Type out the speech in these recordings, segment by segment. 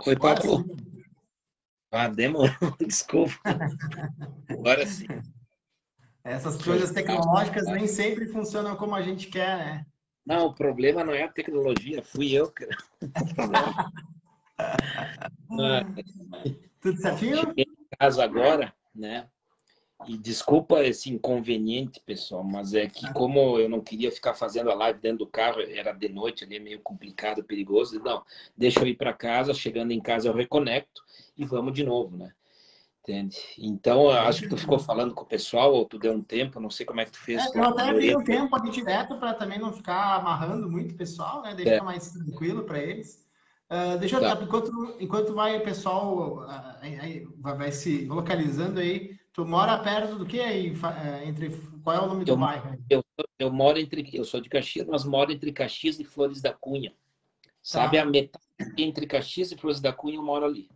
Oi, Agora Pablo. sim. Ah, demorou, desculpa. Agora sim. Essas Deixa eu coisas ajeitar o tecnológicas celular. nem sempre funcionam como a gente quer, né? Não, o problema não é a tecnologia, fui eu, cara. O problema. Ah, Tudo certinho? cheguei em casa agora, né? E desculpa esse inconveniente, pessoal, mas é que como eu não queria ficar fazendo a live dentro do carro, era de noite ali, é meio complicado, perigoso. Não, deixa eu ir para casa, chegando em casa eu reconecto e vamos de novo, né? Entende? Então, eu Bem acho que tu ficou tranquilo. falando com o pessoal, ou tu deu um tempo, não sei como é que tu fez Eu tua até dei correria. um tempo aqui direto para também não ficar amarrando muito o pessoal, né? Daí É, fica mais tranquilo para eles. Deixa eu, tá. enquanto vai o pessoal vai se localizando aí, tu mora perto do que aí? Entre, qual é o nome do Eu, bairro aí? eu moro entre, eu sou de Caxias, mas moro entre Caxias e Flores da Cunha. Sabe, a Tá, metade entre Caxias e Flores da Cunha eu moro ali.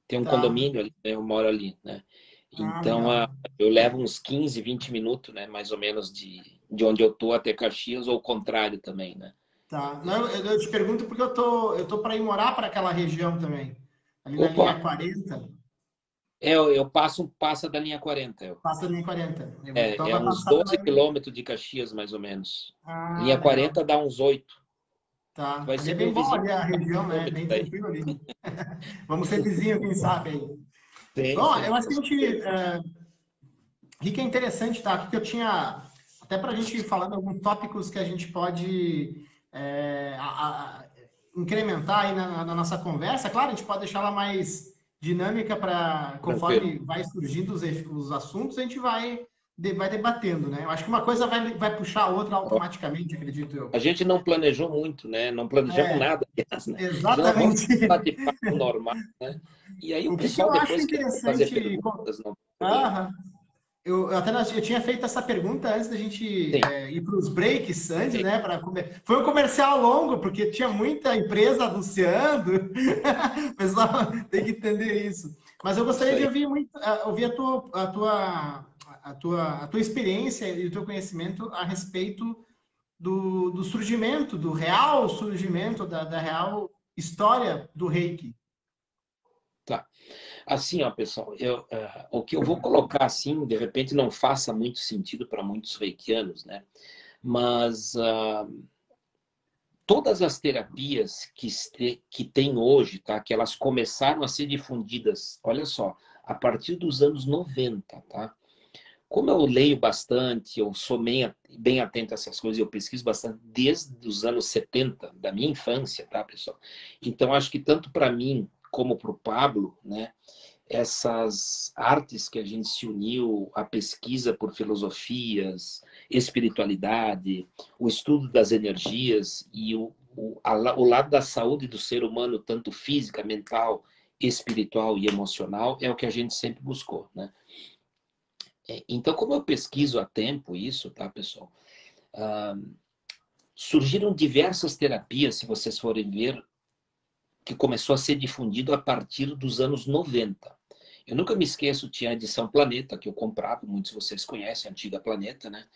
Tem um tá. condomínio ali, né? Eu moro ali, né? Ah, Então, legal. eu levo uns 15, 20 minutos, né? Mais ou menos de onde eu tô até Caxias, ou o contrário também, né? Tá. Não, eu te pergunto porque eu tô para ir morar para aquela região também. Ali na Opa, linha 40, eu passo da linha 40. passa a linha 40. Então É vai uns passar 12 também. quilômetros de Caxias, mais ou menos. Ah, Linha legal. 40 dá uns 8. Tu Tá. vai Ali é ser bem meu bom vizinho, ali a região, né? quilômetros Bem daí. tranquilo ali. Vamos ser vizinho, quem sabe aí. Sim, Bom, sim, eu acho com que a gente, certeza. o que é interessante, tá? Que eu tinha, até para a gente ir falando alguns tópicos que a gente pode incrementar aí na nossa conversa. Claro, a gente pode deixar ela mais dinâmica para, Tranquilo. conforme vai surgindo os assuntos, a gente vai debatendo, né? Eu acho que uma coisa vai puxar a outra automaticamente, acredito eu. A gente não planejou muito, né? Não planejamos É, nada, aliás, né? Já vamos exatamente. bater papo normal, né? E aí o O que eu pessoal acho depois quer fazer interessante. perguntas, não tem problema. Aham. Eu tinha feito essa pergunta antes da gente Sim, ir para os breaks, antes, sim, né? Foi um comercial longo, porque tinha muita empresa anunciando. O pessoal tem que entender isso. Mas eu isso gostaria de aí. ouvir a tua experiência e o teu conhecimento a respeito do surgimento, do real surgimento, da real história do Reiki. Tá. Assim, ó, pessoal, o que eu vou colocar assim, de repente não faça muito sentido para muitos reikianos, né? Mas todas as terapias que tem hoje, tá? Que elas começaram a ser difundidas, olha só, a partir dos anos 90, tá? Como eu leio bastante, eu sou bem atento a essas coisas, eu pesquiso bastante desde os anos 70, da minha infância, tá, pessoal? Então, acho que tanto para mim como para o Pablo, né, essas artes que a gente se uniu, a pesquisa por filosofias, espiritualidade, o estudo das energias e o lado da saúde do ser humano, tanto física, mental, espiritual e emocional, é o que a gente sempre buscou, né? Então, como eu pesquiso há tempo isso, tá, pessoal? Surgiram diversas terapias, se vocês forem ver, que começou a ser difundido a partir dos anos 90. Eu nunca me esqueço, tinha a edição Planeta, que eu comprava, muitos de vocês conhecem, a antiga Planeta, né?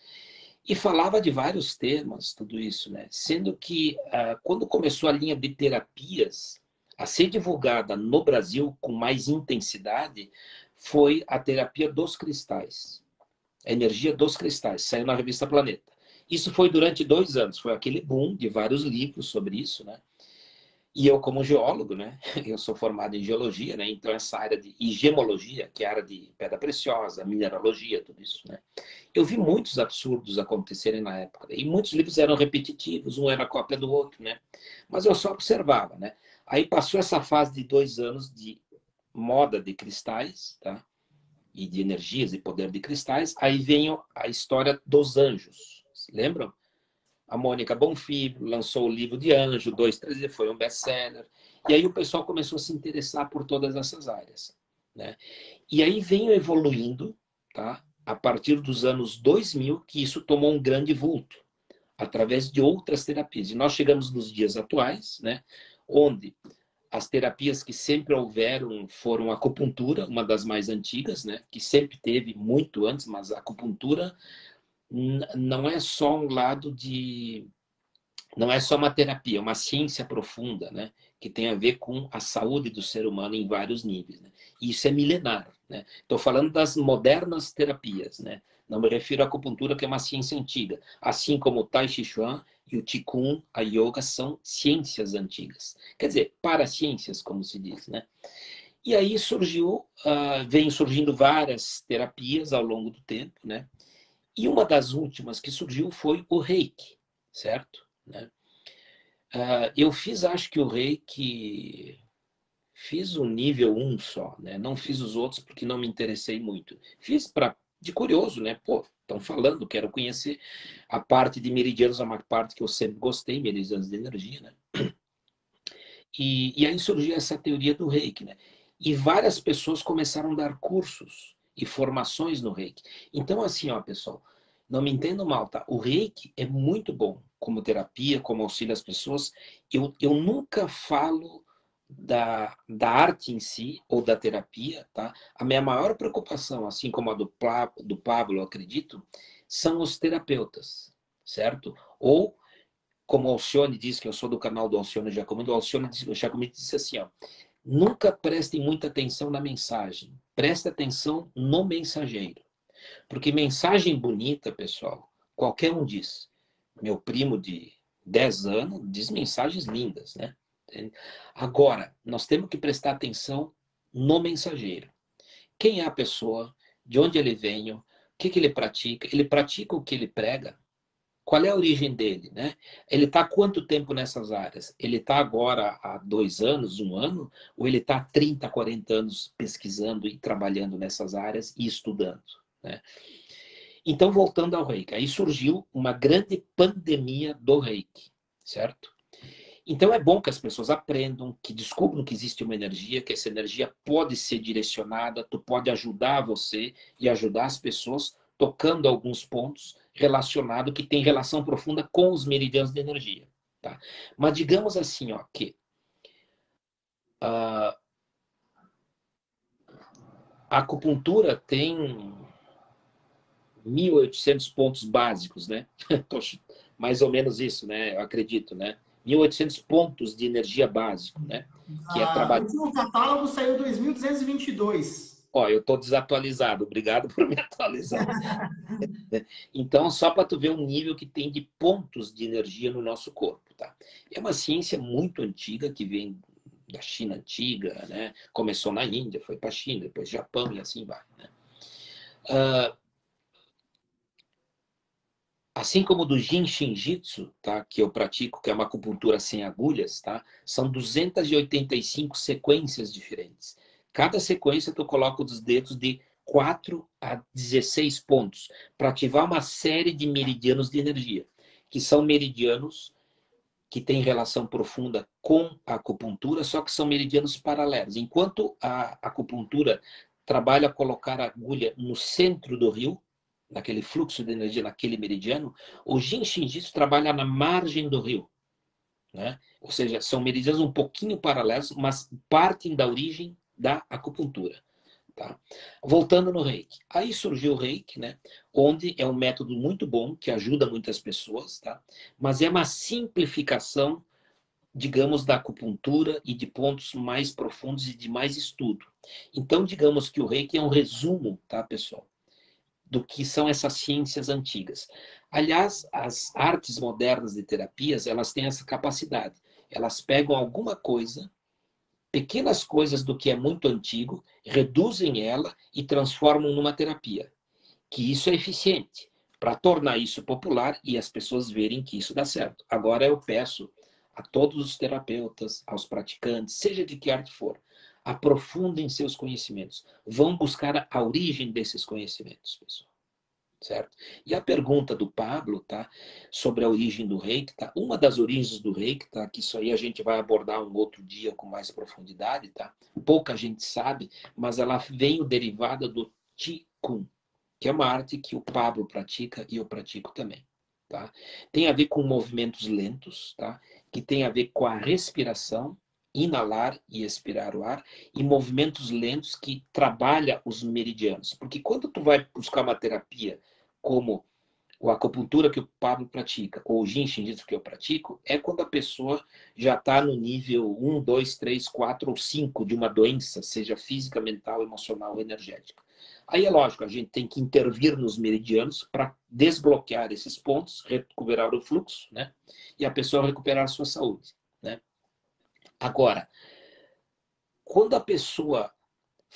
E falava de vários temas, tudo isso, né? Sendo que, quando começou a linha de terapias a ser divulgada no Brasil com mais intensidade, foi a terapia dos cristais. A energia dos cristais, saiu na revista Planeta. Isso foi durante 2 anos, foi aquele boom de vários livros sobre isso, né? E eu, como geólogo, né? Eu sou formado em geologia, né? Então, essa área de gemologia, que é a área de pedra preciosa, mineralogia, tudo isso, né? Eu vi muitos absurdos acontecerem na época. E muitos livros eram repetitivos, um era cópia do outro, né? Mas eu só observava, né? Aí passou essa fase de 2 anos de moda de cristais, tá? E de energias e poder de cristais. Aí vem a história dos anjos. Lembram? A Mônica Bonfim lançou o livro de Anjo, 2, 3, e foi um best-seller. E aí o pessoal começou a se interessar por todas essas áreas, né? E aí veio evoluindo, tá? A partir dos anos 2000, que isso tomou um grande vulto, através de outras terapias. E nós chegamos nos dias atuais, né? Onde as terapias que sempre houveram foram a acupuntura, uma das mais antigas, né? Que sempre teve muito antes, mas a acupuntura não é só um lado não é só uma terapia, é uma ciência profunda, né? Que tem a ver com a saúde do ser humano em vários níveis, né? E isso é milenar, né? Estou falando das modernas terapias, né? Não me refiro à acupuntura, que é uma ciência antiga. Assim como o Tai Chi Chuan e o Qigong, a Yoga, são ciências antigas. Quer dizer, paraciências, como se diz, né? E aí surgiu, vem surgindo várias terapias ao longo do tempo, né? E uma das últimas que surgiu foi o Reiki, certo? Né? Eu fiz, acho que o Reiki, fiz o nível 1 só, né? Não fiz os outros porque não me interessei muito. Fiz de curioso, né? Pô, estão falando, quero conhecer. A parte de meridianos é uma parte que eu sempre gostei, meridianos de energia, né? E aí surgiu essa teoria do Reiki, né? E várias pessoas começaram a dar cursos e formações no Reiki. Então, assim, ó, pessoal, não me entendam mal, tá? O Reiki é muito bom como terapia, como auxílio às pessoas. Eu nunca falo da arte em si ou da terapia, tá? A minha maior preocupação, assim como a do Pablo, eu acredito, são os terapeutas, certo? Ou como o Alcione diz, que eu sou do canal do Alcione Giacometti, o Alcione Giacometti disse assim, ó, nunca prestem muita atenção na mensagem, preste atenção no mensageiro. Porque mensagem bonita, pessoal, qualquer um diz. Meu primo de 10 anos diz mensagens lindas, né? Agora, nós temos que prestar atenção no mensageiro. Quem é a pessoa? De onde ele vem? O que ele pratica? Ele pratica o que ele prega? Qual é a origem dele, né? Ele está há quanto tempo nessas áreas? Ele está agora há 2 anos, 1 ano? Ou ele está há 30, 40 anos pesquisando e trabalhando nessas áreas e estudando, né? Então, voltando ao Reiki, aí surgiu uma grande pandemia do Reiki, certo? Então é bom que as pessoas aprendam, que descubram que existe uma energia, que essa energia pode ser direcionada, tu pode ajudar você e ajudar as pessoas tocando alguns pontos relacionados que tem relação profunda com os meridianos de energia, tá? Mas digamos assim, ó, que a acupuntura tem 1.800 pontos básicos, né? Mais ou menos isso, né? Eu acredito, né? 1.800 pontos de energia básico, né? Que é O trabalhar. último catálogo saiu em 2222. Ó, eu estou desatualizado, obrigado por me atualizar. Então, só para tu ver o nível que tem de pontos de energia no nosso corpo, tá? É uma ciência muito antiga que vem da China antiga, né? Começou na Índia, foi para a China, depois Japão e assim vai, né? Assim como do Jin Shinjitsu, tá? Que eu pratico, que é uma acupuntura sem agulhas, tá? São 285 sequências diferentes. Cada sequência tu coloca os dedos de 4 a 16 pontos para ativar uma série de meridianos de energia, que são meridianos que têm relação profunda com a acupuntura, só que são meridianos paralelos. Enquanto a acupuntura trabalha a colocar a agulha no centro do rio, naquele fluxo de energia, naquele meridiano, o Jin Shinjitsu trabalha na margem do rio, né? Ou seja, são meridianos um pouquinho paralelos, mas partem da origem da acupuntura. Tá? Voltando no Reiki. Aí surgiu o Reiki, né? Onde é um método muito bom, que ajuda muitas pessoas, tá? Mas é uma simplificação, digamos, da acupuntura e de pontos mais profundos e de mais estudo. Então, digamos que o Reiki é um resumo, tá, pessoal? Do que são essas ciências antigas. Aliás, as artes modernas de terapias, elas têm essa capacidade. Elas pegam alguma coisa, pequenas coisas do que é muito antigo, reduzem ela e transformam numa terapia. Que isso é eficiente para tornar isso popular e as pessoas verem que isso dá certo. Agora eu peço a todos os terapeutas, aos praticantes, seja de que arte for, aprofundem seus conhecimentos. Vão buscar a origem desses conhecimentos, pessoal. Certo? E a pergunta do Pablo, tá? Sobre a origem do reiki, tá? Uma das origens do reiki, tá? Que isso aí a gente vai abordar um outro dia com mais profundidade, tá? Pouca gente sabe, mas ela veio derivada do Qigong, que é uma arte que o Pablo pratica e eu pratico também, tá? Tem a ver com movimentos lentos, tá? Que tem a ver com a respiração, inalar e expirar o ar, e movimentos lentos que trabalha os meridianos. Porque quando tu vai buscar uma terapia como ou a acupuntura que o Pablo pratica, ou o Jin Shinjitsu que eu pratico, é quando a pessoa já está no nível 1, 2, 3, 4 ou 5 de uma doença, seja física, mental, emocional ou energética. Aí é lógico, a gente tem que intervir nos meridianos para desbloquear esses pontos, recuperar o fluxo, né? E a pessoa recuperar a sua saúde, né? Agora, quando a pessoa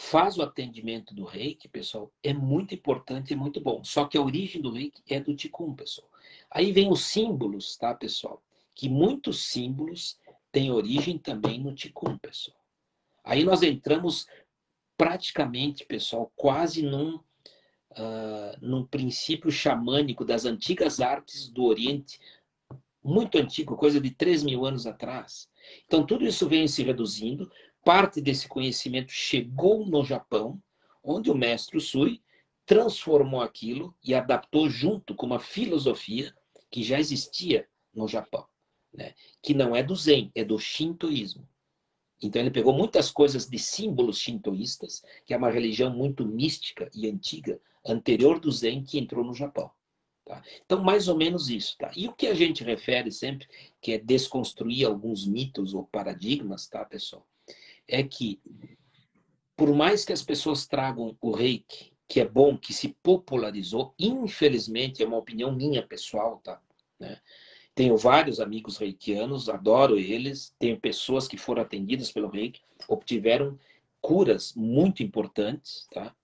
faz o atendimento do Reiki, pessoal, é muito importante e muito bom. Só que a origem do Reiki é do Qigong, pessoal. Aí vem os símbolos, tá, pessoal? Que muitos símbolos têm origem também no Qigong, pessoal. Aí nós entramos praticamente, pessoal, quase num princípio xamânico das antigas artes do Oriente, muito antigo, coisa de 3.000 anos atrás. Então, tudo isso vem se reduzindo. Parte desse conhecimento chegou no Japão, onde o mestre Usui transformou aquilo e adaptou junto com uma filosofia que já existia no Japão, né? Que não é do Zen, é do Shintoísmo. Então ele pegou muitas coisas de símbolos shintoístas, que é uma religião muito mística e antiga, anterior do Zen, que entrou no Japão. Tá? Então, mais ou menos isso. Tá? E o que a gente refere sempre, que é desconstruir alguns mitos ou paradigmas, tá, pessoal? É que, por mais que as pessoas tragam o Reiki, que é bom, que se popularizou, infelizmente, é uma opinião minha pessoal, tá? Né? Tenho vários amigos reikianos, adoro eles. Tenho pessoas que foram atendidas pelo Reiki, obtiveram curas muito importantes, tá?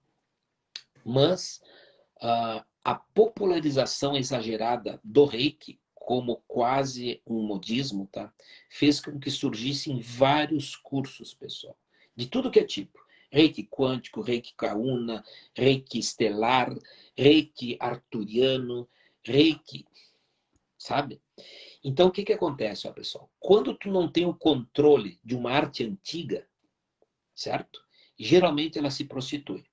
Mas a popularização exagerada do Reiki, como quase um modismo, tá? Fez com que surgissem vários cursos, pessoal, de tudo que é tipo. Reiki quântico, Reiki Kauna, Reiki estelar, Reiki arturiano, Reiki, sabe? Então, o que acontece, ó, pessoal? Quando tu não tem o controle de uma arte antiga, certo? Geralmente ela se prostitui.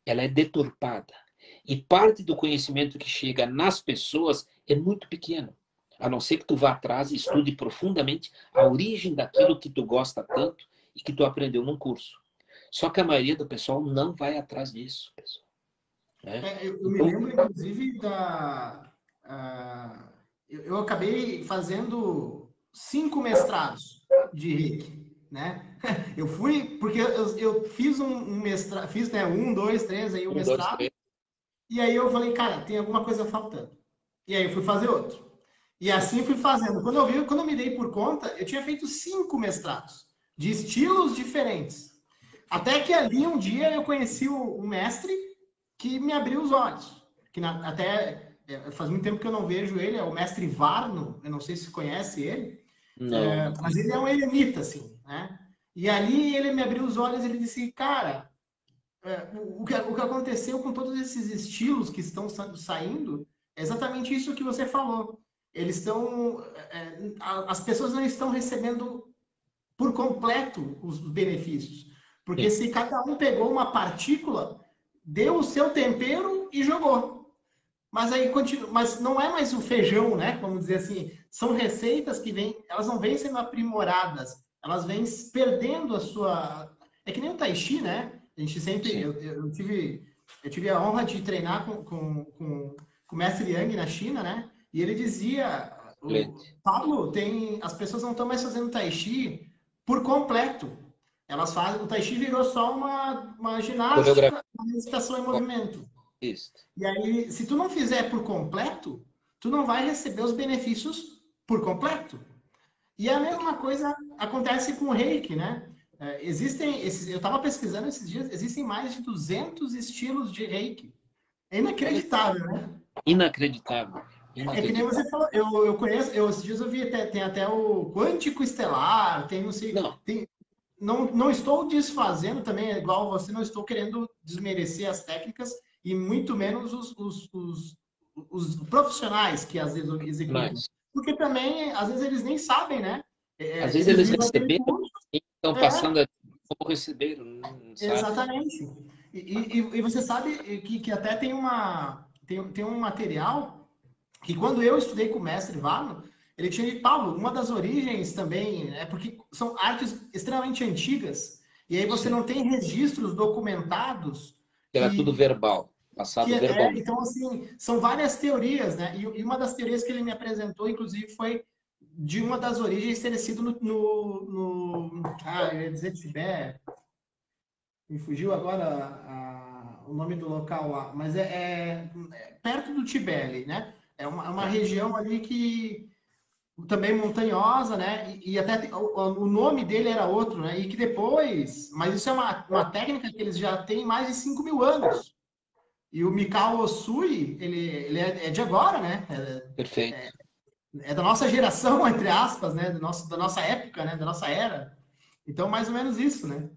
Ela é deturpada. E parte do conhecimento que chega nas pessoas é muito pequeno. A não ser que tu vá atrás e estude profundamente a origem daquilo que tu gosta tanto e que tu aprendeu num curso. Só que a maioria do pessoal não vai atrás disso, pessoal. Né? Eu me Então, lembro, inclusive, eu acabei fazendo 5 mestrados de Reiki, né? Eu fui, porque eu fiz um mestrado, fiz, né, 1, 2, 3, aí o 1, 2, mestrado, 3. e aí eu falei, cara, tem alguma coisa faltando. E aí eu fui fazer outro. E assim fui fazendo. Quando eu me dei por conta, eu tinha feito 5 mestrados, de estilos diferentes. Até que ali um dia eu conheci o mestre que me abriu os olhos. Faz muito tempo que eu não vejo ele, é o mestre Varno, eu não sei se conhece ele, Não, não mas conheço. ele é um eremita, assim, né? E ali ele me abriu os olhos e ele disse, cara, o que aconteceu com todos esses estilos que estão saindo é exatamente isso que você falou. Eles estão. As pessoas não estão recebendo por completo os benefícios. Porque Sim. se cada um pegou uma partícula, deu o seu tempero e jogou. Mas aí continua, mas não é mais o feijão, né? Vamos dizer assim, são receitas que elas não vêm sendo aprimoradas, elas vêm perdendo a sua. É que nem o Tai Chi, né? A gente sempre. Sim. Eu tive a honra de treinar com o mestre Yang na China, né? E ele dizia, o Excelente. Pablo, as pessoas não estão mais fazendo Tai Chi por completo. Elas fazem, o Tai Chi virou só uma Coreografia. ginástica, uma meditação em movimento. Isso. E aí, se tu não fizer por completo, tu não vai receber os benefícios por completo. E a mesma coisa acontece com o Reiki, né? Eu estava pesquisando esses dias, existem mais de 200 estilos de Reiki. É Olha, inacreditável, né? inacreditável. É que nem Inacreditável. você falou, eu conheço, esses dias eu vi, tem até o quântico estelar, tem não sei, Não, não estou desfazendo também, igual você, não estou querendo desmerecer as técnicas e muito menos os profissionais que às vezes executam. mas Porque também, às vezes, eles nem sabem, né? às vezes Eles eles viram aquele receberam curso, e estão é, passando a como receberam, não sabe? exatamente. E você sabe que até tem um material que quando eu estudei com o mestre Varno, ele tinha dito, Paulo, uma das origens também é porque são artes extremamente antigas, e aí você Sim. não tem registros documentados Era tudo que verbal. Passado vergonha. Então, assim, são várias teorias, né? E uma das teorias que ele me apresentou, inclusive, foi de uma das origens ter sido eu ia dizer Tibete, me fugiu agora o nome do local lá, mas é perto do Tibete, né? É uma região ali que também montanhosa, né? E até o nome dele era outro, né? E que depois, mas isso é uma técnica que eles já têm mais de 5.000 anos. E o Mikao Osui, ele é de agora, né? Perfeito. É da nossa geração, entre aspas, né? Da nossa época, né? Da nossa era. Então, mais ou menos isso, né?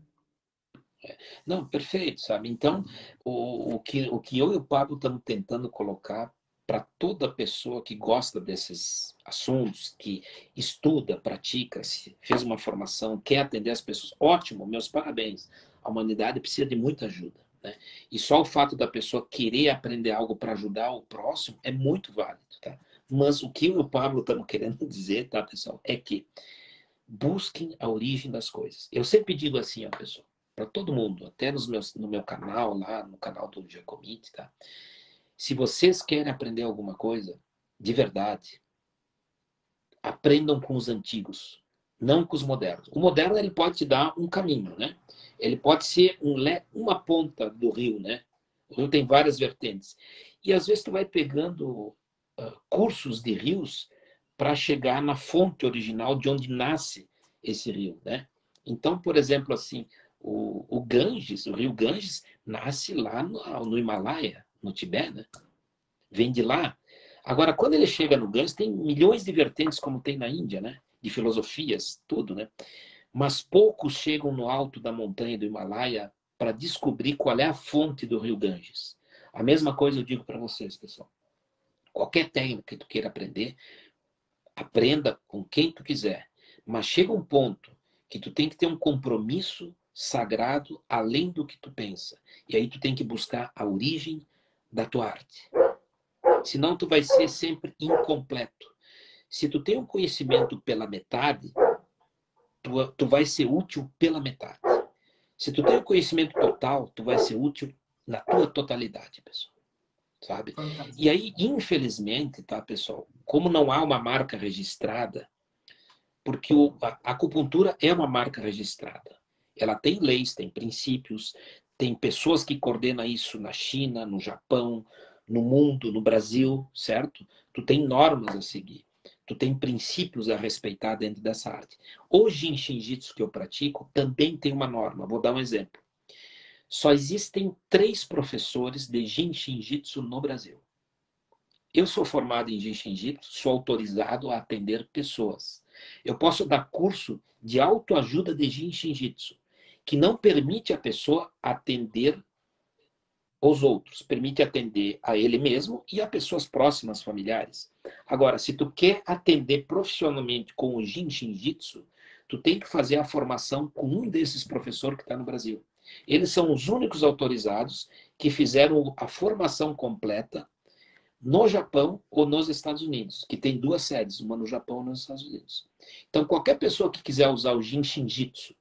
Não, perfeito, sabe? Então, o que eu e o Pablo estamos tentando colocar para toda pessoa que gosta desses assuntos, que estuda, pratica, fez uma formação, quer atender as pessoas, ótimo, meus parabéns. A humanidade precisa de muita ajuda, né? E só o fato da pessoa querer aprender algo para ajudar o próximo é muito válido, tá? Mas o que eu e o Pablo estamos querendo dizer, tá, pessoal, é que busquem a origem das coisas. Eu sempre digo assim, ó, pessoal, para todo mundo, até no meu canal, lá no canal do Giacometti, tá? Se vocês querem aprender alguma coisa, de verdade, aprendam com os antigos, não com os modernos. O moderno, ele pode te dar um caminho, né? Ele pode ser uma ponta do rio, né? O rio tem várias vertentes. E às vezes tu vai pegando cursos de rios para chegar na fonte original de onde nasce esse rio, né? Então, por exemplo, assim, o Ganges, o rio Ganges, nasce lá no Himalaia, no Tibete, né? Vem de lá. Agora, quando ele chega no Ganges, tem milhões de vertentes, como tem na Índia, né? De filosofias, tudo, né? Mas poucos chegam no alto da montanha do Himalaia para descobrir qual é a fonte do rio Ganges. A mesma coisa eu digo para vocês, pessoal. Qualquer técnica que tu queira aprender, aprenda com quem tu quiser. Mas chega um ponto que tu tem que ter um compromisso sagrado além do que tu pensa. E aí tu tem que buscar a origem da tua arte. Senão tu vai ser sempre incompleto. Se tu tem um conhecimento pela metade, tu vai ser útil pela metade. Se tu tem um conhecimento total, tu vai ser útil na tua totalidade, pessoal. Sabe? E Fantástico. aí, infelizmente, tá, pessoal, como não há uma marca registrada, porque a acupuntura é uma marca registrada. Ela tem leis, tem princípios, tem pessoas que coordenam isso na China, no Japão, no mundo, no Brasil, certo? Tu tem normas a seguir. Tu tem princípios a respeitar dentro dessa arte. O Jin Shinjitsu que eu pratico também tem uma norma. Vou dar um exemplo. Só existem 3 professores de Jin Shinjitsu no Brasil. Eu sou formado em Jin Shinjitsu, sou autorizado a atender pessoas. Eu posso dar curso de autoajuda de Jin Shinjitsu, que não permite a pessoa atender os outros, permite atender a ele mesmo e a pessoas próximas, familiares. Agora, se tu quer atender profissionalmente com o Jin Shinjitsu, tu tem que fazer a formação com um desses professores que está no Brasil. Eles são os únicos autorizados que fizeram a formação completa no Japão ou nos Estados Unidos, que tem 2 sedes, uma no Japão e nos Estados Unidos. Então, qualquer pessoa que quiser usar o Jin Shinjitsu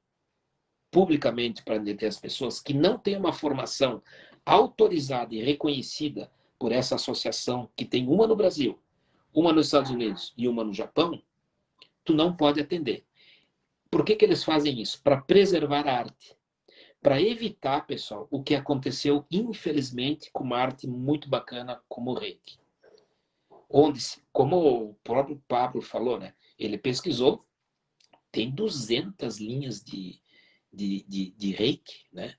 publicamente para atender as pessoas que não tem uma formação autorizada e reconhecida por essa associação, que tem uma no Brasil, uma nos Estados Unidos e uma no Japão, tu não pode atender. Por que eles fazem isso? Para preservar a arte. Para evitar, pessoal, o que aconteceu, infelizmente, com uma arte muito bacana como o Reiki. Onde, como o próprio Pablo falou, né? Ele pesquisou, tem 200 linhas de Reiki, né?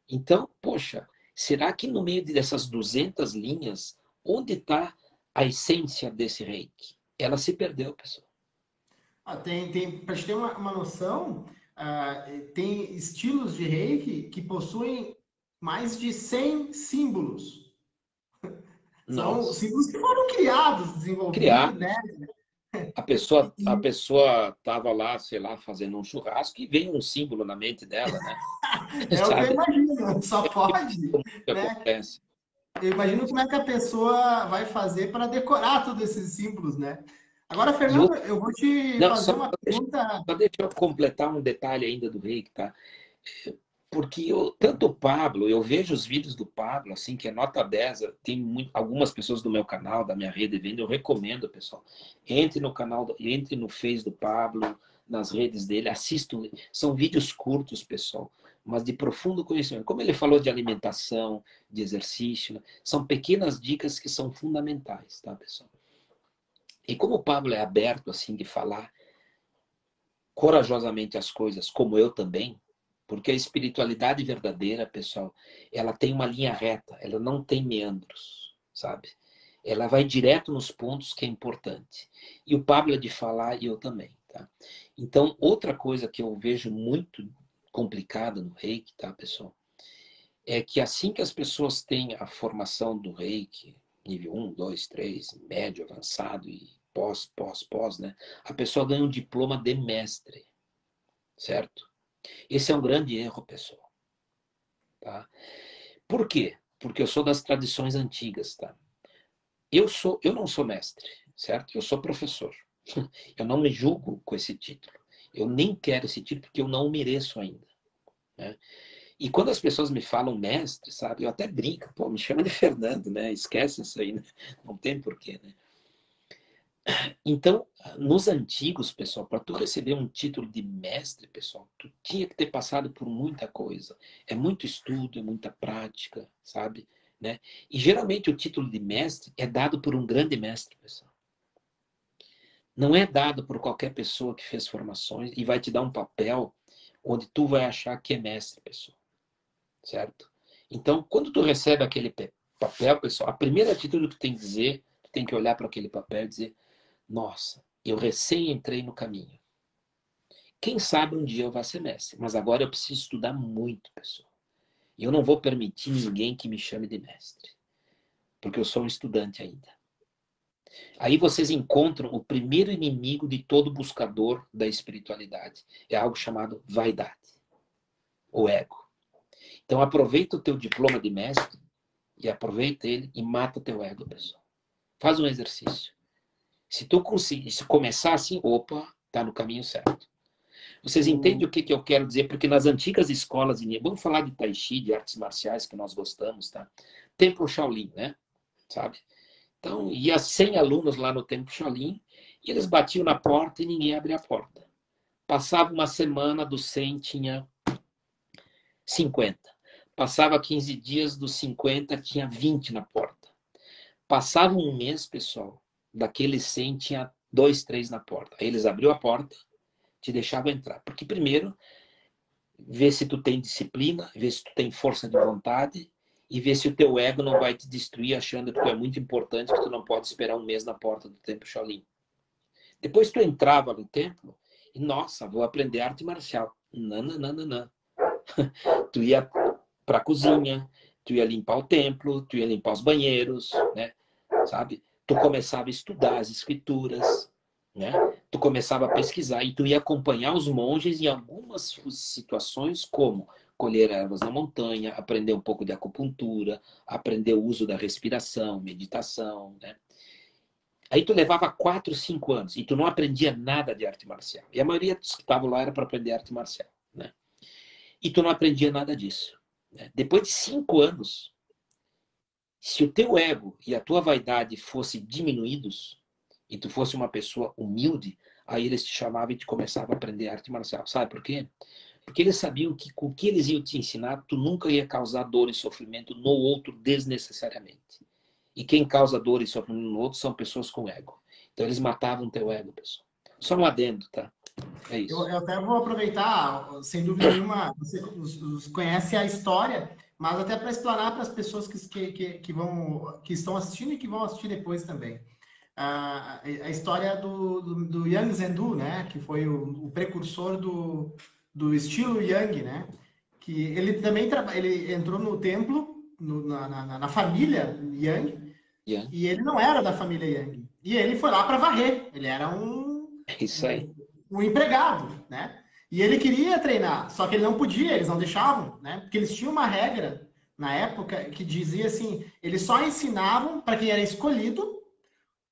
Então, poxa, será que no meio dessas 200 linhas, onde está a essência desse Reiki? Ela se perdeu, pessoal. Para te ter uma noção, tem estilos de reiki que possuem mais de 100 símbolos. São Nossa, símbolos que foram criados, desenvolvidos, né? criados. A E pessoa estava lá, sei lá, fazendo um churrasco e veio um símbolo na mente dela, né? é o que eu Sabe? imagino, só pode, Como que né? acontece? Eu imagino como é que a pessoa vai fazer para decorar todos esses símbolos, né? Agora, E Fernando, eu vou te não, fazer uma pergunta. só deixa eu completar um detalhe ainda do reiki, tá? Porque tanto o Pablo, eu vejo os vídeos do Pablo, assim, que é nota 10, tem algumas pessoas do meu canal, da minha rede de venda, eu recomendo, pessoal. Entre no canal, entre no Face do Pablo, nas redes dele, assistam. São vídeos curtos, pessoal, mas de profundo conhecimento. Como ele falou de alimentação, de exercício, né? São pequenas dicas que são fundamentais, tá, pessoal? E como o Pablo é aberto, assim, de falar corajosamente as coisas, como eu também, porque a espiritualidade verdadeira, pessoal, ela tem uma linha reta, ela não tem meandros, sabe? Ela vai direto nos pontos que é importante. E o Pablo é de falar e eu também, tá? Então, outra coisa que eu vejo muito complicada no Reiki, tá, pessoal? É que assim que as pessoas têm a formação do Reiki, nível 1, 2, 3, médio, avançado e pós, né? A pessoa ganha um diploma de mestre, certo? Esse é um grande erro, pessoal. Tá? Por quê? Porque eu sou das tradições antigas, tá? Eu não sou mestre, certo? Eu sou professor. Eu não me julgo com esse título. Eu nem quero esse título porque eu não o mereço ainda, né? E quando as pessoas me falam mestre, sabe? Eu até brinco, pô, me chama de Fernando, né? Esquece isso aí, né? Não tem porquê, né? Então, nos antigos, pessoal, para tu receber um título de mestre, pessoal, tu tinha que ter passado por muita coisa. É muito estudo, é muita prática, sabe? Né? E geralmente o título de mestre é dado por um grande mestre, pessoal. Não é dado por qualquer pessoa que fez formações e vai te dar um papel onde tu vai achar que é mestre, pessoal. Certo? Então, quando tu recebe aquele papel, pessoal, a primeira atitude que tu tem que dizer, tu tem que olhar para aquele papel e dizer: nossa, eu recém entrei no caminho. Quem sabe um dia eu vá ser mestre, mas agora eu preciso estudar muito, pessoal. E eu não vou permitir ninguém que me chame de mestre, porque eu sou um estudante ainda. Aí vocês encontram o primeiro inimigo de todo buscador da espiritualidade. É algo chamado vaidade, o ego. Então aproveita o teu diploma de mestre e aproveita ele e mata o teu ego, pessoal. Faz um exercício. Se tu conseguir, se começar assim, opa, tá no caminho certo. Vocês entendem o que eu quero dizer? Porque nas antigas escolas, vamos falar de Tai Chi, de artes marciais que nós gostamos, tá? Templo Shaolin, né? Sabe? Então, ia 100 alunos lá no Templo Shaolin e eles batiam na porta e ninguém abria a porta. Passava uma semana, dos 100 tinha 50. Passava 15 dias, dos 50 tinha 20 na porta. Passava um mês, pessoal, daqueles 100 tinha 2, 3 na porta. Aí eles abriam a porta, te deixavam entrar. Porque primeiro, vê se tu tem disciplina, vê se tu tem força de vontade e vê se o teu ego não vai te destruir achando que tu é muito importante, que tu não pode esperar um mês na porta do Templo Shaolin. Depois tu entrava no templo e, nossa, vou aprender arte marcial. Não, não, não, não, não. Tu ia para a cozinha, tu ia limpar o templo, tu ia limpar os banheiros, né? Sabe? Tu começava a estudar as escrituras, né? Tu começava a pesquisar e tu ia acompanhar os monges em algumas situações, como colher ervas na montanha, aprender um pouco de acupuntura, aprender o uso da respiração, meditação, né? Aí tu levava 4, 5 anos e tu não aprendia nada de arte marcial. E a maioria dos que estavam lá era para aprender arte marcial, né? E tu não aprendia nada disso, né? Depois de 5 anos, se o teu ego e a tua vaidade fossem diminuídos e tu fosse uma pessoa humilde, aí eles te chamavam e te começavam a aprender arte marcial. Sabe por quê? Porque eles sabiam que com o que eles iam te ensinar, tu nunca ia causar dor e sofrimento no outro desnecessariamente. E quem causa dor e sofrimento no outro são pessoas com ego. Então eles matavam teu ego, pessoal. Só um adendo, tá? É isso. Eu até vou aproveitar, sem dúvida nenhuma, você conhece a história, mas até para explanar para as pessoas que estão assistindo e que vão assistir depois também. A história do Yang Zhendu, né? Que foi o precursor do estilo Yang, né? Que ele também ele entrou no templo, na família Yang, Yeah. e ele não era da família Yang. E ele foi lá para varrer. Ele era É isso aí. um empregado, né? E ele queria treinar, só que ele não podia, eles não deixavam, né? Porque eles tinham uma regra na época que dizia assim, eles só ensinavam para quem era escolhido.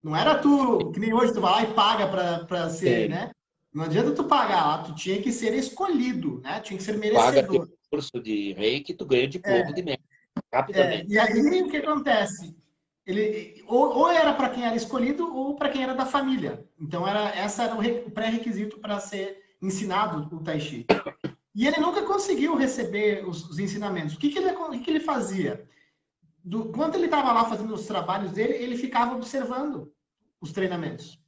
Não era tu, que nem hoje tu vai lá e paga para ser, É, né? Não adianta tu pagar lá, tu tinha que ser escolhido, né? Tinha que ser paga, merecedor. curso de Reiki, tu ganha o diploma de mestre rapidamente. E aí o que acontece? Ele ou era para quem era escolhido ou para quem era da família. Então essa era o pré-requisito para ser ensinado o Tai Chi. E ele nunca conseguiu receber os ensinamentos. O que ele fazia? Quando ele estava lá fazendo os trabalhos dele, ele ficava observando os treinamentos.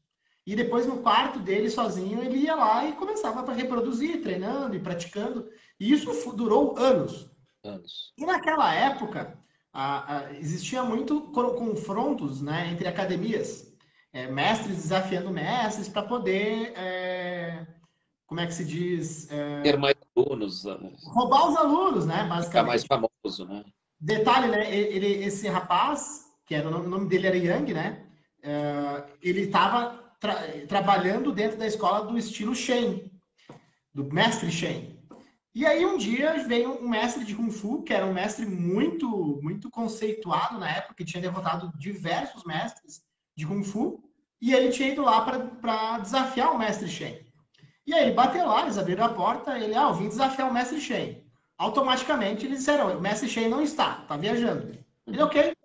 E depois, no quarto dele, sozinho, ele ia lá e começava a reproduzir, treinando e praticando. E isso durou anos. Anos. E naquela época, existia muito confrontos, né, entre academias. Mestres desafiando mestres para poder, como é que se diz? Ter mais alunos, Roubar os alunos, né, ficar mais basicamente. famoso, né? Detalhe, né? Esse rapaz, que era o nome dele era Yang, né? Ele estava trabalhando dentro da escola do estilo Shen, do mestre Shen. E aí um dia veio um mestre de Kung Fu, que era um mestre muito conceituado na época, que tinha derrotado diversos mestres de Kung Fu, e ele tinha ido lá para desafiar o mestre Shen. E aí ele bateu lá, eles abriram a porta, ele, eu vim desafiar o mestre Shen. Automaticamente eles disseram, o mestre Shen não está, tá viajando. Ele, ok.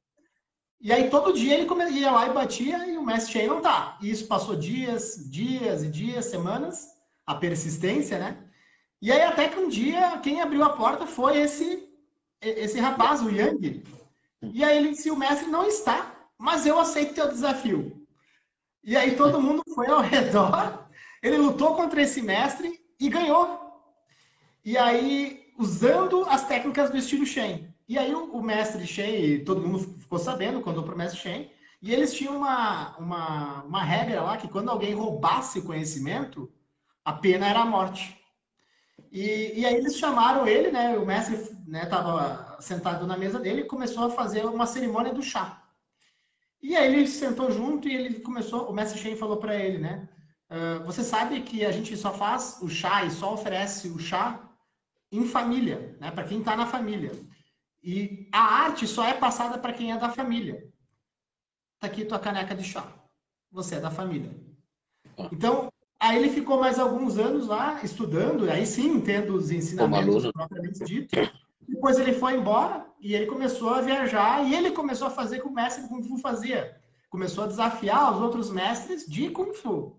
E aí todo dia ele ia lá e batia e o mestre Shen não tá. E isso passou dias, semanas, a persistência, né? E aí até que um dia quem abriu a porta foi esse rapaz, o Yang. E aí ele disse, o mestre não está, mas eu aceito teu desafio. E aí todo mundo foi ao redor, ele lutou contra esse mestre e ganhou. E aí, usando as técnicas do estilo Shen. E aí o mestre Shen, todo mundo ficou sabendo, contou para o mestre Shen, e eles tinham uma regra lá que quando alguém roubasse conhecimento, a pena era a morte. E aí eles chamaram ele, né? O mestre estava sentado na mesa dele e começou a fazer uma cerimônia do chá. E aí ele sentou junto e ele começou, o mestre Shen falou para ele, né? Você sabe que a gente só faz o chá e só oferece o chá em família, né? Para quem está na família. E a arte só é passada para quem é da família. Tá aqui tua caneca de chá. Você é da família. Então, aí ele ficou mais alguns anos lá estudando, aí sim, tendo os Como ensinamentos aluno. propriamente dito. Depois ele foi embora e ele começou a viajar e ele começou a fazer o que o mestre de Kung Fu fazia. Começou a desafiar os outros mestres de Kung Fu.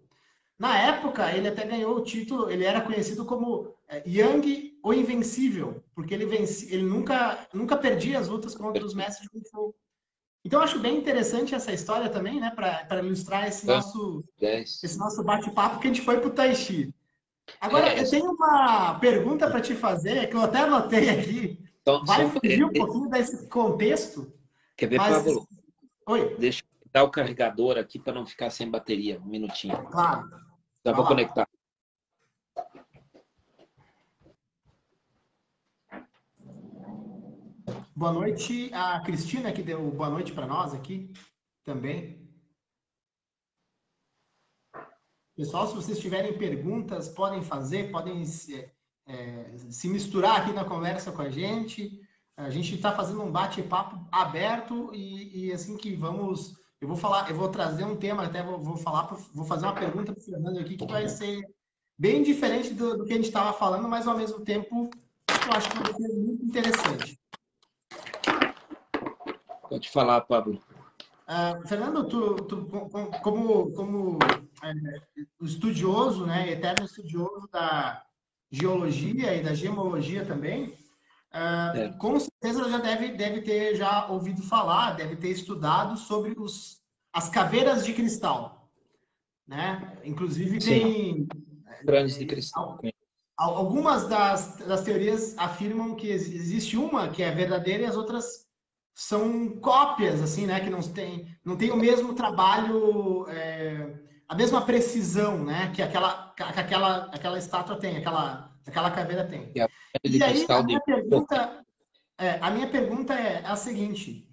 Na época, ele até ganhou o título, ele era conhecido como Yang o Invencível, porque ele nunca perdia as lutas contra os mestres de Kung Fu. Então, eu acho bem interessante essa história também, né, para ilustrar esse nosso bate-papo que a gente foi para o Tai Chi. Agora, eu tenho uma pergunta para te fazer, que eu até anotei aqui, Então, vai fugir um pouquinho desse contexto, quer ver, mas... Pablo? Oi. Deixa eu dar o carregador aqui para não ficar sem bateria. Um minutinho. Claro. Já vou conectar. Boa noite a Cristina, que deu boa noite para nós aqui também. Pessoal, se vocês tiverem perguntas, podem fazer, podem se misturar aqui na conversa com a gente. A gente está fazendo um bate-papo aberto e assim que vamos. Eu vou trazer um tema, até vou fazer uma pergunta para o Fernando aqui, que vai ser bem diferente do que a gente estava falando, mas ao mesmo tempo eu acho que vai ser muito interessante. Pode falar, Pablo. Fernando, como estudioso, né, eterno estudioso da geologia e da gemologia também, com certeza já deve ter já ouvido falar, deve ter estudado sobre as caveiras de cristal, né? Inclusive tem crânios de cristal. Algumas das teorias afirmam que existe uma que é verdadeira e as outras são cópias, assim, né? Que não tem o mesmo trabalho, a mesma precisão, né? Que aquela estátua tem, aquela caveira tem. E aí a minha pergunta é a seguinte: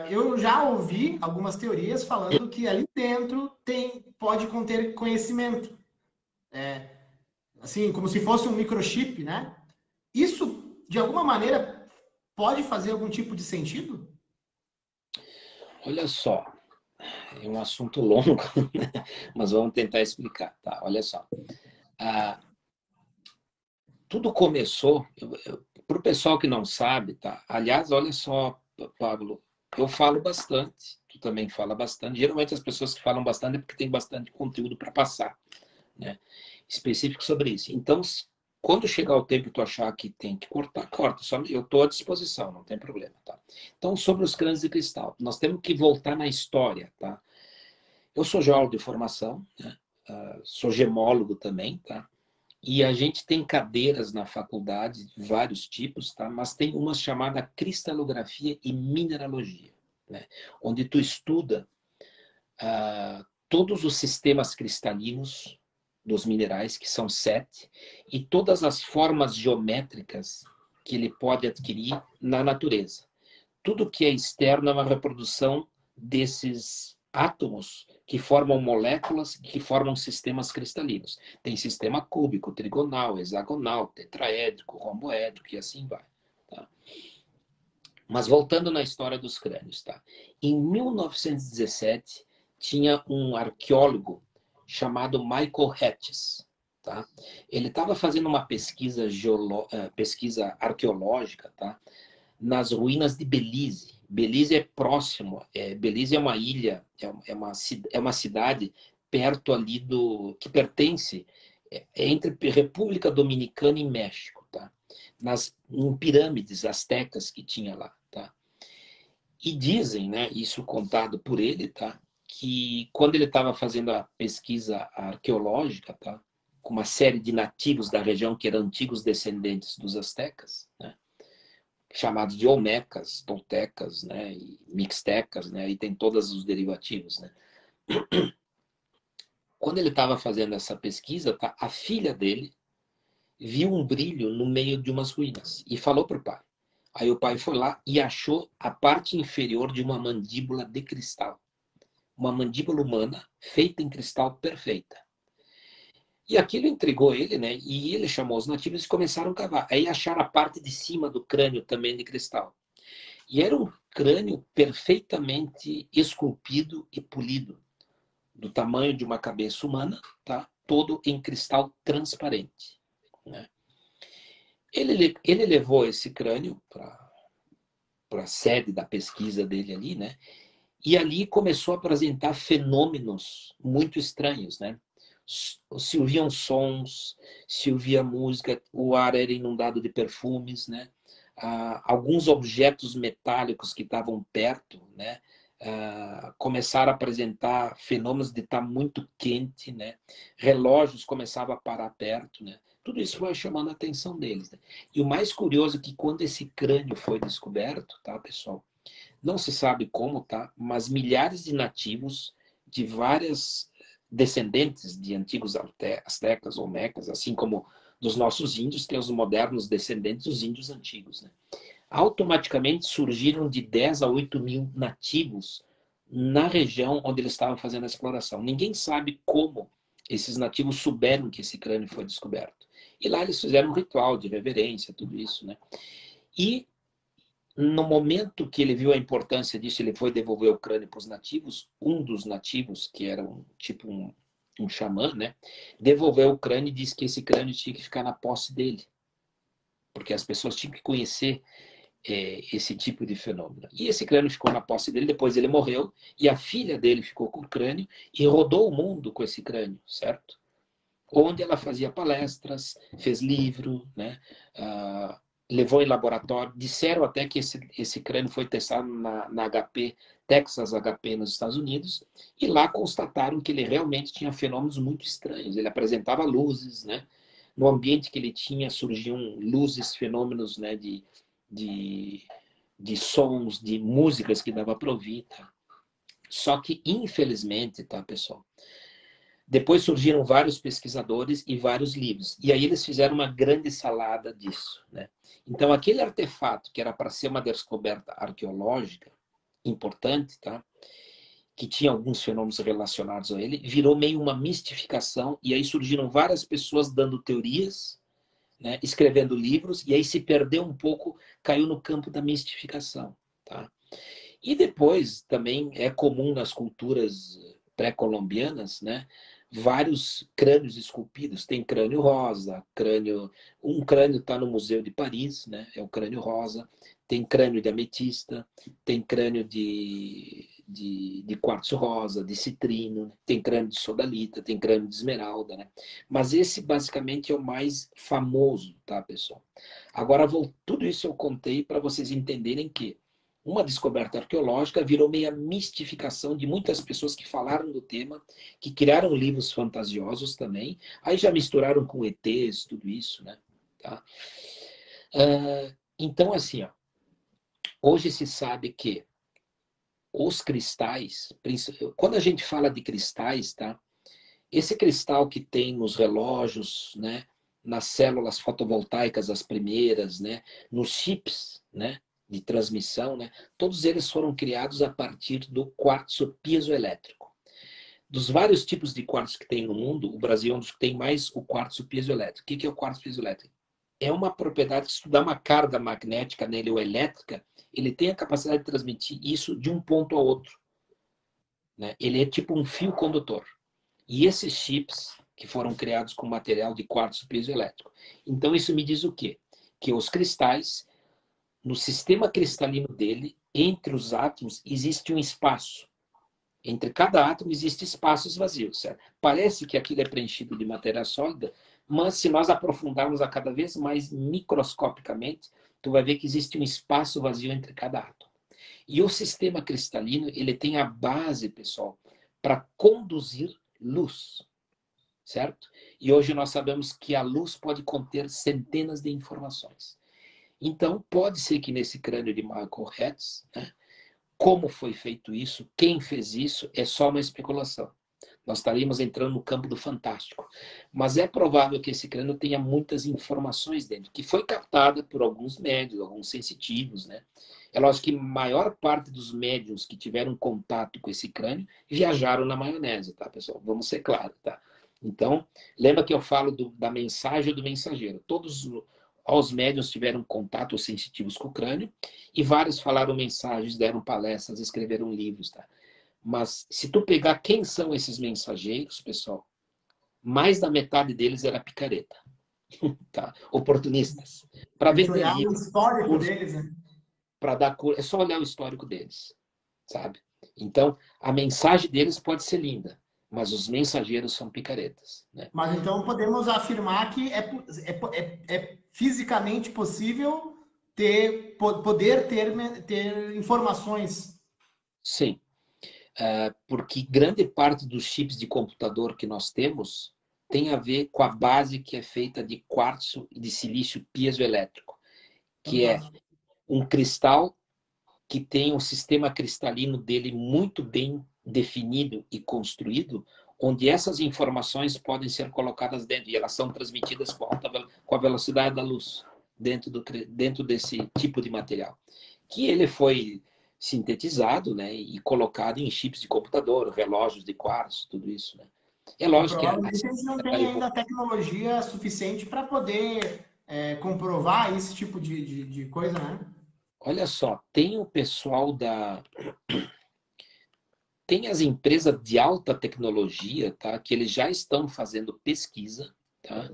eu já ouvi algumas teorias falando que ali dentro pode conter conhecimento. Assim, como se fosse um microchip, né? Isso, de alguma maneira, pode fazer algum tipo de sentido? Olha só, é um assunto longo, mas vamos tentar explicar, tá? Olha só. tudo começou, para o pessoal que não sabe, tá? Aliás, olha só, Pablo, eu falo bastante, tu também fala bastante. Geralmente as pessoas que falam bastante é porque tem bastante conteúdo para passar, né? Específico sobre isso. Então, quando chegar o tempo que tu achar que tem que cortar, corta. Só, eu estou à disposição, não tem problema, tá? Então, sobre os crânios de cristal, nós temos que voltar na história, tá? Eu sou geólogo de formação, né? Sou gemólogo também, tá? E a gente tem cadeiras na faculdade, de vários tipos, tá? Mas tem uma chamada cristalografia e mineralogia, né? Onde tu estuda todos os sistemas cristalinos dos minerais, que são 7, e todas as formas geométricas que ele pode adquirir na natureza. Tudo que é externo é uma reprodução desses átomos que formam moléculas, que formam sistemas cristalinos. Tem sistema cúbico, trigonal, hexagonal, tetraédrico, romboédrico e assim vai. Tá? Mas voltando na história dos crânios, tá? Em 1917, tinha um arqueólogo chamado Michael Hatches. Tá? Ele estava fazendo uma pesquisa arqueológica, tá? Nas ruínas de Belize. Belize é próximo, Belize é uma ilha, é uma cidade perto ali que pertence entre República Dominicana e México, tá? Em pirâmides astecas que tinha lá, tá? E dizem, né, isso contado por ele, tá? Que quando ele estava fazendo a pesquisa arqueológica, tá? Com uma série de nativos da região que eram antigos descendentes dos astecas, né? Chamados de olmecas, toltecas, né, e mixtecas, né, e tem todos os derivativos, né. Quando ele estava fazendo essa pesquisa, tá, a filha dele viu um brilho no meio de umas ruínas e falou para o pai. Aí o pai foi lá e achou a parte inferior de uma mandíbula de cristal, uma mandíbula humana feita em cristal perfeita. E aquilo intrigou ele, né? E ele chamou os nativos e começaram a cavar. Aí acharam a parte de cima do crânio também de cristal. E era um crânio perfeitamente esculpido e polido, do tamanho de uma cabeça humana, tá? Todo em cristal transparente. Né? Ele levou esse crânio para a sede da pesquisa dele ali, né? E ali começou a apresentar fenômenos muito estranhos, né? Se ouviam sons, se ouvia música, o ar era inundado de perfumes, né? Alguns objetos metálicos que estavam perto, né? Começaram a apresentar fenômenos de estar muito quente, né? Relógios começavam a parar perto, né? Tudo isso foi chamando a atenção deles. Né? E o mais curioso é que quando esse crânio foi descoberto, tá, pessoal? Não se sabe como, tá? Mas milhares de nativos de várias descendentes de antigos astecas ou mecas, assim como dos nossos índios, tem os modernos descendentes dos índios antigos, né? Automaticamente surgiram de 10 a 8 mil nativos na região onde eles estavam fazendo a exploração. Ninguém sabe como esses nativos souberam que esse crânio foi descoberto. E lá eles fizeram um ritual de reverência, tudo isso, né? E no momento que ele viu a importância disso, ele foi devolver o crânio para os nativos. Um dos nativos, que era um xamã, né, devolveu o crânio e disse que esse crânio tinha que ficar na posse dele, porque as pessoas tinham que conhecer esse tipo de fenômeno. E esse crânio ficou na posse dele, depois ele morreu, e a filha dele ficou com o crânio e rodou o mundo com esse crânio, certo? Onde ela fazia palestras, fez livro, né? Levou em laboratório. Disseram até que esse crânio foi testado na HP, Texas HP, nos Estados Unidos, e lá constataram que ele realmente tinha fenômenos muito estranhos. Ele apresentava luzes, né? No ambiente que ele tinha surgiam luzes, fenômenos, né? De, de sons, de músicas que dava para ouvir. Tá? Só que, infelizmente, tá, pessoal? Depois surgiram vários pesquisadores e vários livros. E aí eles fizeram uma grande salada disso. Né? Então, aquele artefato que era para ser uma descoberta arqueológica importante, tá? Que tinha alguns fenômenos relacionados a ele, virou meio uma mistificação. E aí surgiram várias pessoas dando teorias, né? Escrevendo livros. E aí se perdeu um pouco, caiu no campo da mistificação. Tá? E depois, também é comum nas culturas pré-colombianas, né? vários crânios esculpidos. Tem crânio rosa, um crânio está no Museu de Paris, né? É o crânio rosa. Tem crânio de ametista, tem crânio de quartzo rosa, de citrino, né? Tem crânio de sodalita, tem crânio de esmeralda, né? Mas esse basicamente é o mais famoso, tá, pessoal? Agora, tudo isso eu contei para vocês entenderem que uma descoberta arqueológica virou meia mistificação de muitas pessoas que falaram do tema, que criaram livros fantasiosos também, aí já misturaram com ETs, tudo isso, né? Tá? Então, assim, ó, hoje se sabe que os cristais, quando a gente fala de cristais, tá? Esse cristal que tem nos relógios, né? Nas células fotovoltaicas, as primeiras, né? Nos chips, né? De transmissão, né? Todos eles foram criados a partir do quartzo piezoelétrico. Dos vários tipos de quartzo que tem no mundo, o Brasil é um dos que tem mais o quartzo piezoelétrico. O que é o quartzo piezoelétrico? É uma propriedade que, se tu dá uma carga magnética nele ou elétrica, ele tem a capacidade de transmitir isso de um ponto a outro, né? Ele é tipo um fio condutor. E esses chips que foram criados com material de quartzo piezoelétrico. Então isso me diz o quê? Que os cristais, no sistema cristalino dele, entre os átomos existe um espaço. Entre cada átomo existe espaços vazios, certo? Parece que aquilo é preenchido de matéria sólida, mas se nós aprofundarmos a cada vez mais microscopicamente, tu vai ver que existe um espaço vazio entre cada átomo. E o sistema cristalino, ele tem a base, pessoal, para conduzir luz, certo? E hoje nós sabemos que a luz pode conter centenas de informações. Então, pode ser que nesse crânio de Michael Hertz, né, como foi feito isso, quem fez isso, é só uma especulação. Nós estaríamos entrando no campo do fantástico. Mas é provável que esse crânio tenha muitas informações dentro, que foi captada por alguns médios, alguns sensitivos, né? É lógico que a maior parte dos médiums que tiveram contato com esse crânio viajaram na maionese, tá, pessoal? Vamos ser claros, tá? Então, lembra que eu falo da mensagem do mensageiro. Todos os médiuns tiveram contato sensitivos com o crânio e vários falaram mensagens, deram palestras, escreveram livros, tá? Mas se tu pegar quem são esses mensageiros, pessoal, mais da metade deles era picareta, tá? Oportunistas. Para Tem que vender olhar o livro, histórico curso, deles, né? para dar curso, é só olhar o histórico deles, sabe? Então, a mensagem deles pode ser linda, mas os mensageiros são picaretas, né? Mas então podemos afirmar que é fisicamente possível poder ter informações. Sim, porque grande parte dos chips de computador que nós temos tem a ver com a base que é feita de quartzo e de silício piezoelétrico, que é Fantástico. um cristal que tem um sistema cristalino dele muito bem definido e construído, onde essas informações podem ser colocadas dentro, e elas são transmitidas com a velocidade da luz, dentro desse tipo de material. Que ele foi sintetizado, né, e colocado em chips de computador, relógios de quartzo, tudo isso, né? É E lógico que provavelmente eles não têm ainda tecnologia suficiente para poder comprovar esse tipo de coisa, né? olha só, tem o pessoal tem as empresas de alta tecnologia, tá, que eles já estão fazendo pesquisa, tá,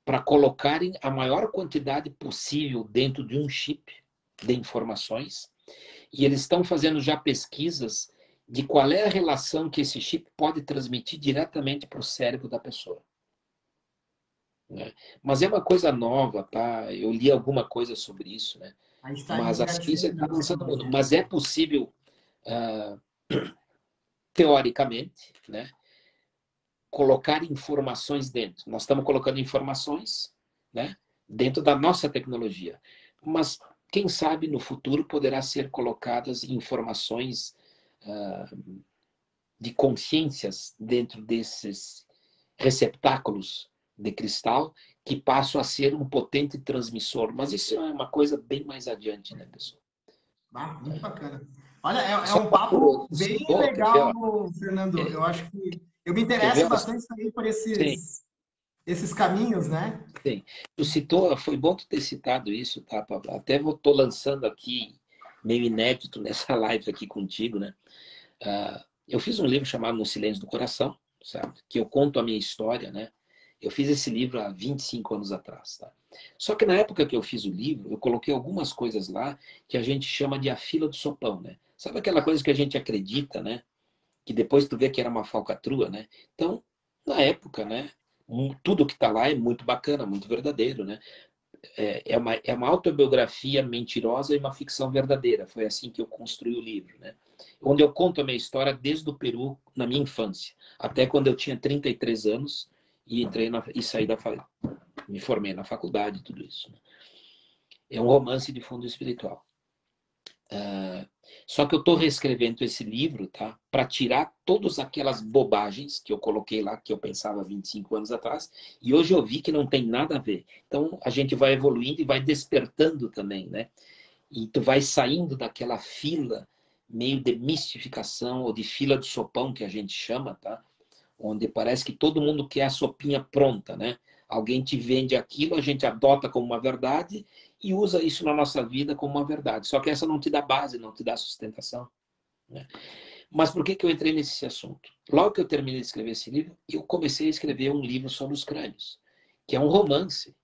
para colocarem a maior quantidade possível dentro de um chip de informações, e eles estão fazendo já pesquisas de qual é a relação que esse chip pode transmitir diretamente para o cérebro da pessoa, né? Mas é uma coisa nova, tá? Eu li alguma coisa sobre isso, né? A gente está Mas a ciência engatinhando está na avançando muito. tecnologia. Mas é possível, uh, teoricamente, né, colocar informações dentro. Nós estamos colocando informações, né, dentro da nossa tecnologia. Mas, quem sabe, no futuro poderá ser colocadas informações de consciências dentro desses receptáculos de cristal que passam a ser um potente transmissor. Mas isso é uma coisa bem mais adiante, né, pessoal? Ah, muito bacana. Olha, é Só um papo tu bem citou, quer ver, legal, ó, Fernando. Eu acho que eu me quer ver, interesso ó, bastante também por sim, esses caminhos, né? sim. Tu citou, foi bom tu ter citado isso, tá, Pablo? Até estou lançando aqui, meio inédito nessa live aqui contigo, né? Eu fiz um livro chamado No Silêncio do Coração, certo? Que eu conto a minha história, né? Eu fiz esse livro há 25 anos atrás, tá? Só que na época que eu fiz o livro, eu coloquei algumas coisas lá que a gente chama de a fila do sopão, né? Sabe aquela coisa que a gente acredita, né? Que depois tu vê que era uma falcatrua, né? Então, na época, né? Tudo que tá lá é muito bacana, muito verdadeiro, né? É uma autobiografia mentirosa e uma ficção verdadeira. Foi assim que eu construí o livro, né? Onde eu conto a minha história desde o Peru, na minha infância, até quando eu tinha 33 anos e saí me formei na faculdade, tudo isso, né? É um romance de fundo espiritual. Só que eu estou reescrevendo esse livro, tá? Para tirar todas aquelas bobagens que eu coloquei lá, que eu pensava 25 anos atrás, e hoje eu vi que não tem nada a ver. Então a gente vai evoluindo e vai despertando também, né? E tu vai saindo daquela fila meio de mistificação ou de fila do sopão que a gente chama, tá? Onde parece que todo mundo quer a sopinha pronta, né? Alguém te vende aquilo, a gente adota como uma verdade e usa isso na nossa vida como uma verdade. Só que essa não te dá base, não te dá sustentação, né? Mas por que eu entrei nesse assunto? Logo que eu terminei de escrever esse livro, eu comecei a escrever um livro sobre os crânios, que é um romance,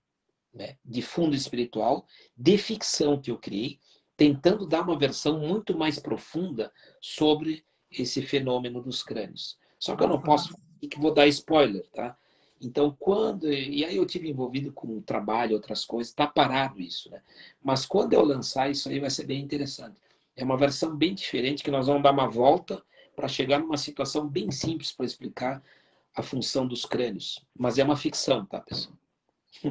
né, de fundo espiritual, de ficção que eu criei, tentando dar uma versão muito mais profunda sobre esse fenômeno dos crânios. Só que eu não posso, que vou dar spoiler, tá? Então, e aí eu tive envolvido com trabalho, outras coisas, tá parado isso, né? Mas quando eu lançar isso aí vai ser bem interessante. É uma versão bem diferente que nós vamos dar uma volta para chegar numa situação bem simples para explicar a função dos crânios. Mas é uma ficção, tá, pessoal?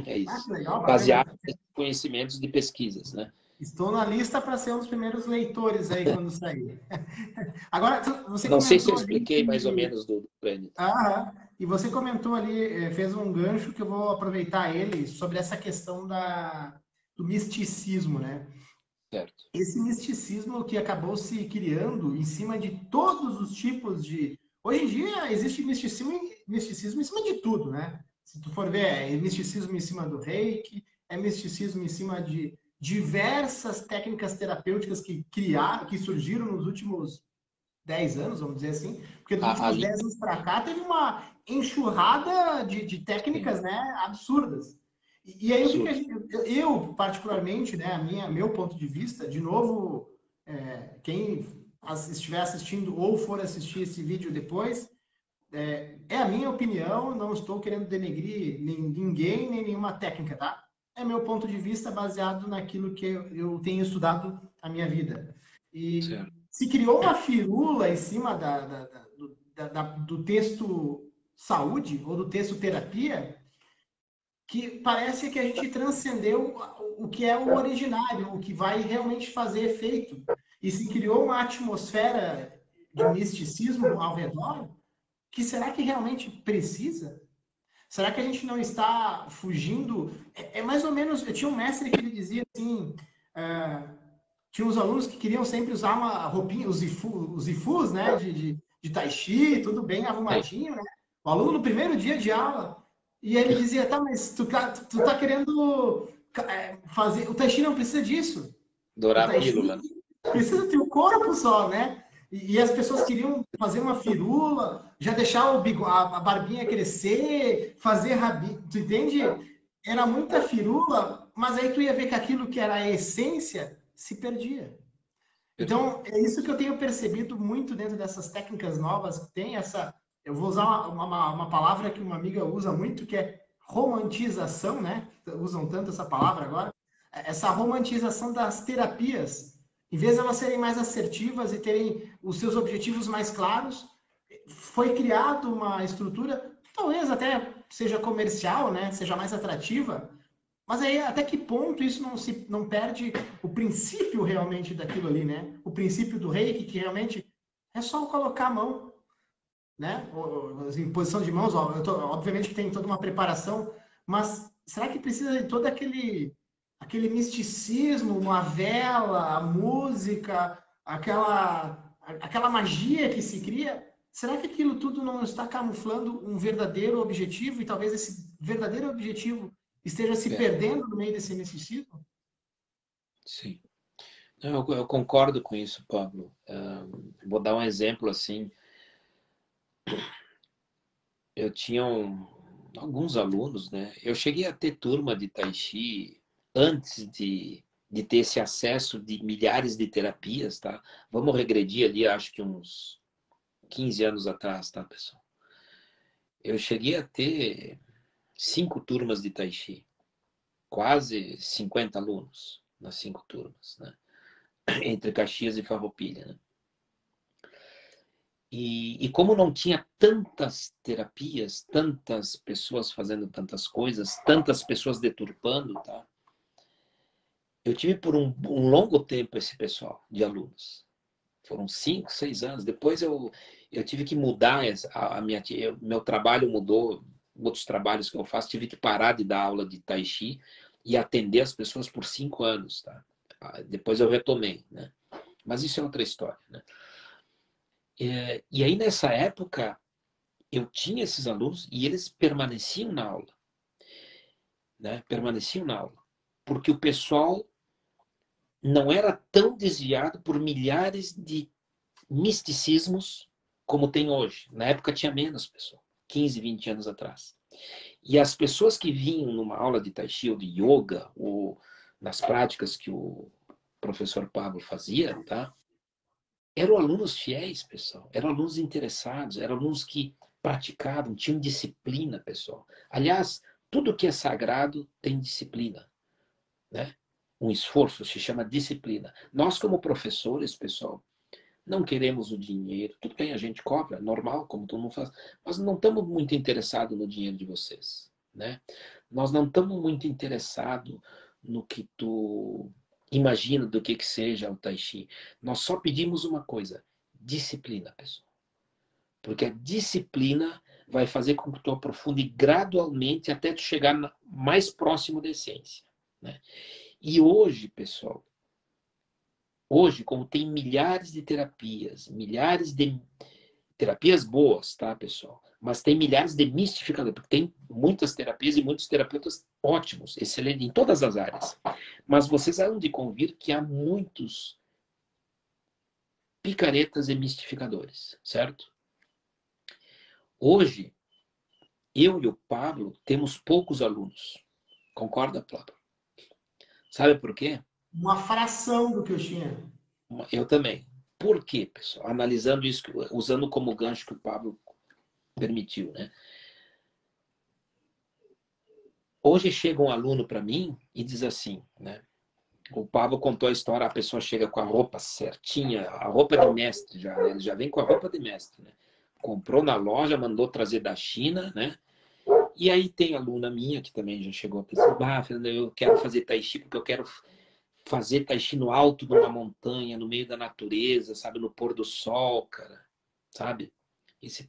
É Ah, isso. que legal, bacana. Baseado em conhecimentos de pesquisas, né? Estou na lista para ser um dos primeiros leitores aí quando sair. Agora, você Não sei se eu comentou ali expliquei mais ou que... menos do crânio. Ah, e você comentou ali, fez um gancho que eu vou aproveitar ele sobre essa questão do misticismo, né? Certo. Esse misticismo que acabou se criando em cima de todos os tipos de... Hoje em dia existe misticismo em cima de tudo, né? Se tu for ver, é misticismo em cima do reiki, é misticismo em cima de diversas técnicas terapêuticas que criaram, que surgiram nos últimos 10 anos, vamos dizer assim, porque dos últimos Ali, 10 anos para cá teve uma enxurrada de sim, técnicas, né, absurdas. E aí o que a absurdo. gente, eu particularmente, né, meu ponto de vista, de novo, quem estiver assistindo ou for assistir esse vídeo depois, é a minha opinião, não estou querendo denegrir ninguém, nem nenhuma técnica, tá? É meu ponto de vista baseado naquilo que eu tenho estudado a minha vida. E Certo. se criou uma firula em cima do texto saúde ou do texto terapia, que parece que a gente transcendeu o que é o originário, o que vai realmente fazer efeito. E se criou uma atmosfera de misticismo ao redor, que será que realmente precisa? Será que a gente não está fugindo? É mais ou menos. Eu tinha um mestre que ele dizia assim: tinha uns alunos que queriam sempre usar uma roupinha, os ifus, né, de tai chi, tudo bem Sim. arrumadinho, né? O aluno no primeiro dia de aula, e ele dizia: tá, mas tu tá querendo fazer. O tai chi não precisa disso. O Dourar a tai chi pílula, né? precisa ter o corpo só, né? E as pessoas queriam fazer uma firula, já deixar a barbinha crescer, fazer rabinho, tu entende? Era muita firula, mas aí tu ia ver que aquilo que era a essência se perdia. Perdi. Então, é isso que eu tenho percebido muito dentro dessas técnicas novas que tem essa... Eu vou usar uma palavra que uma amiga usa muito, que é romantização, né? Usam tanto essa palavra agora. Essa romantização das terapias. Em vez de elas serem mais assertivas e terem os seus objetivos mais claros, foi criado uma estrutura, talvez até seja comercial, né? Seja mais atrativa, mas aí, até que ponto isso não perde o princípio realmente daquilo ali, né? O princípio do reiki, que realmente é só colocar a mão, né? Em posição de mãos, obviamente que tem toda uma preparação, mas será que precisa de todo aquele misticismo, uma vela, a música, aquela magia que se cria? Será que aquilo tudo não está camuflando um verdadeiro objetivo e talvez esse verdadeiro objetivo esteja se É, perdendo no meio desse misticismo? sim. Não, eu concordo com isso, Pablo. Vou dar um exemplo assim. Eu tinha alguns alunos, né? Eu cheguei a ter turma de Tai Chi antes de ter esse acesso de milhares de terapias, tá? Vamos regredir ali, acho que uns 15 anos atrás, tá, pessoal? Eu cheguei a ter 5 turmas de Tai Chi, quase 50 alunos nas 5 turmas, né? Entre Caxias e Farroupilha, né? E como não tinha tantas terapias, tantas pessoas fazendo tantas coisas, tantas pessoas deturpando, tá? Eu tive por um longo tempo esse pessoal de alunos. Foram 5, 6 anos. Depois eu tive que mudar meu trabalho mudou, outros trabalhos que eu faço, tive que parar de dar aula de Tai Chi e atender as pessoas por 5 anos, tá? Depois eu retomei, né? Mas isso é outra história, né? E aí nessa época eu tinha esses alunos e eles permaneciam na aula, né? Permaneciam na aula, porque o pessoal não era tão desviado por milhares de misticismos como tem hoje. Na época tinha menos, pessoal, 15, 20 anos atrás. E as pessoas que vinham numa aula de Tai Chi ou de Yoga, ou nas práticas que o professor Pablo fazia, tá? Eram alunos fiéis, pessoal. Eram alunos interessados, eram alunos que praticavam, tinham disciplina, pessoal. Aliás, tudo que é sagrado tem disciplina, né? Um esforço se chama disciplina. Nós, como professores, pessoal, não queremos o dinheiro. Tudo bem, a gente cobra, normal, como todo mundo faz. Mas não estamos muito interessados no dinheiro de vocês, né? Nós não estamos muito interessados no que tu imagina do que seja o Tai Chi. Nós só pedimos uma coisa, disciplina, pessoal. Porque a disciplina vai fazer com que tu aprofunde gradualmente até tu chegar mais próximo da essência, né? E hoje, pessoal, hoje, como tem milhares de terapias boas, tá, pessoal? Mas tem milhares de mistificadores, porque tem muitas terapias e muitos terapeutas ótimos, excelentes em todas as áreas. Mas vocês hão de convir que há muitos picaretas e mistificadores, certo? Hoje, eu e o Pablo temos poucos alunos. Concorda, Pablo? Sabe por quê? Uma fração do que eu tinha. Eu também. Por quê, pessoal? Analisando isso, usando como gancho que o Pablo permitiu, né? Hoje chega um aluno para mim e diz assim, né? O Pablo contou a história, a pessoa chega com a roupa certinha, a roupa de mestre já, né? Ele já vem com a roupa de mestre, né? Comprou na loja, mandou trazer da China, né? E aí tem aluna minha que também já chegou a pensar, Fernando, eu quero fazer Tai Chi porque eu quero fazer Tai Chi no alto de uma montanha, no meio da natureza, sabe? No pôr do sol, cara, sabe?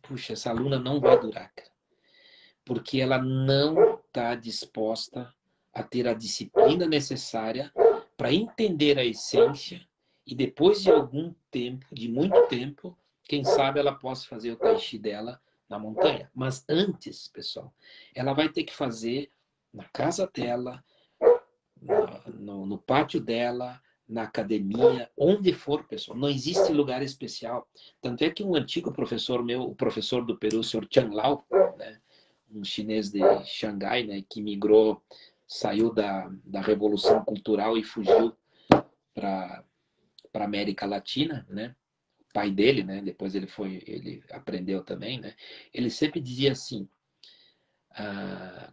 Puxa, essa aluna não vai durar, cara. Porque ela não está disposta a ter a disciplina necessária para entender a essência e depois de algum tempo, de muito tempo, quem sabe ela possa fazer o Tai Chi dela na montanha. Mas antes, pessoal, ela vai ter que fazer na casa dela, no pátio dela, na academia, onde for, pessoal. Não existe lugar especial. Tanto é que um antigo professor meu, o professor do Peru, o senhor Chan Lao, né, um chinês de Xangai, né, que migrou, saiu da Revolução Cultural e fugiu para a América Latina, né? O pai dele, né? Depois ele aprendeu também, né? Ele sempre dizia assim,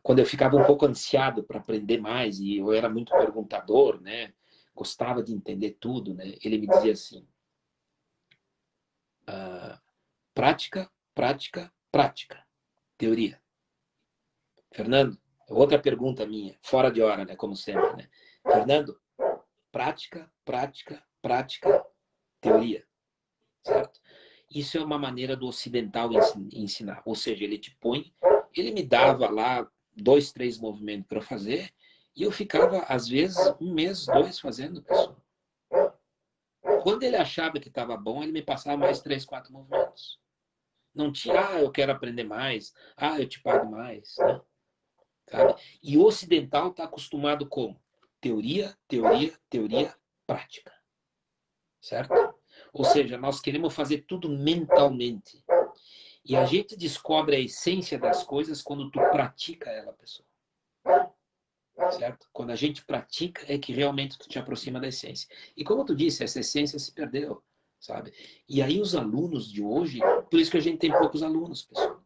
quando eu ficava um pouco ansiado para aprender mais e eu era muito perguntador, né? Gostava de entender tudo, né? Ele me dizia assim, prática, prática, prática, teoria. Fernando, outra pergunta minha, fora de hora, né? Como sempre, né? Fernando, prática, prática, prática, teoria, certo? Isso é uma maneira do ocidental ensinar, ou seja, ele me dava lá 2, 3 movimentos para fazer e eu ficava, às vezes, 1 mês, 2 fazendo, pessoal. Quando ele achava que estava bom, ele me passava mais 3, 4 movimentos. Não tinha, eu quero aprender mais, eu te pago mais, né? Sabe? E o ocidental está acostumado com teoria, teoria, teoria, prática. Certo? Ou seja, nós queremos fazer tudo mentalmente. E a gente descobre a essência das coisas quando tu pratica ela, pessoal. Certo? Quando a gente pratica é que realmente tu te aproxima da essência. E como tu disse, essa essência se perdeu, sabe? E aí os alunos de hoje, por isso que a gente tem poucos alunos, pessoal.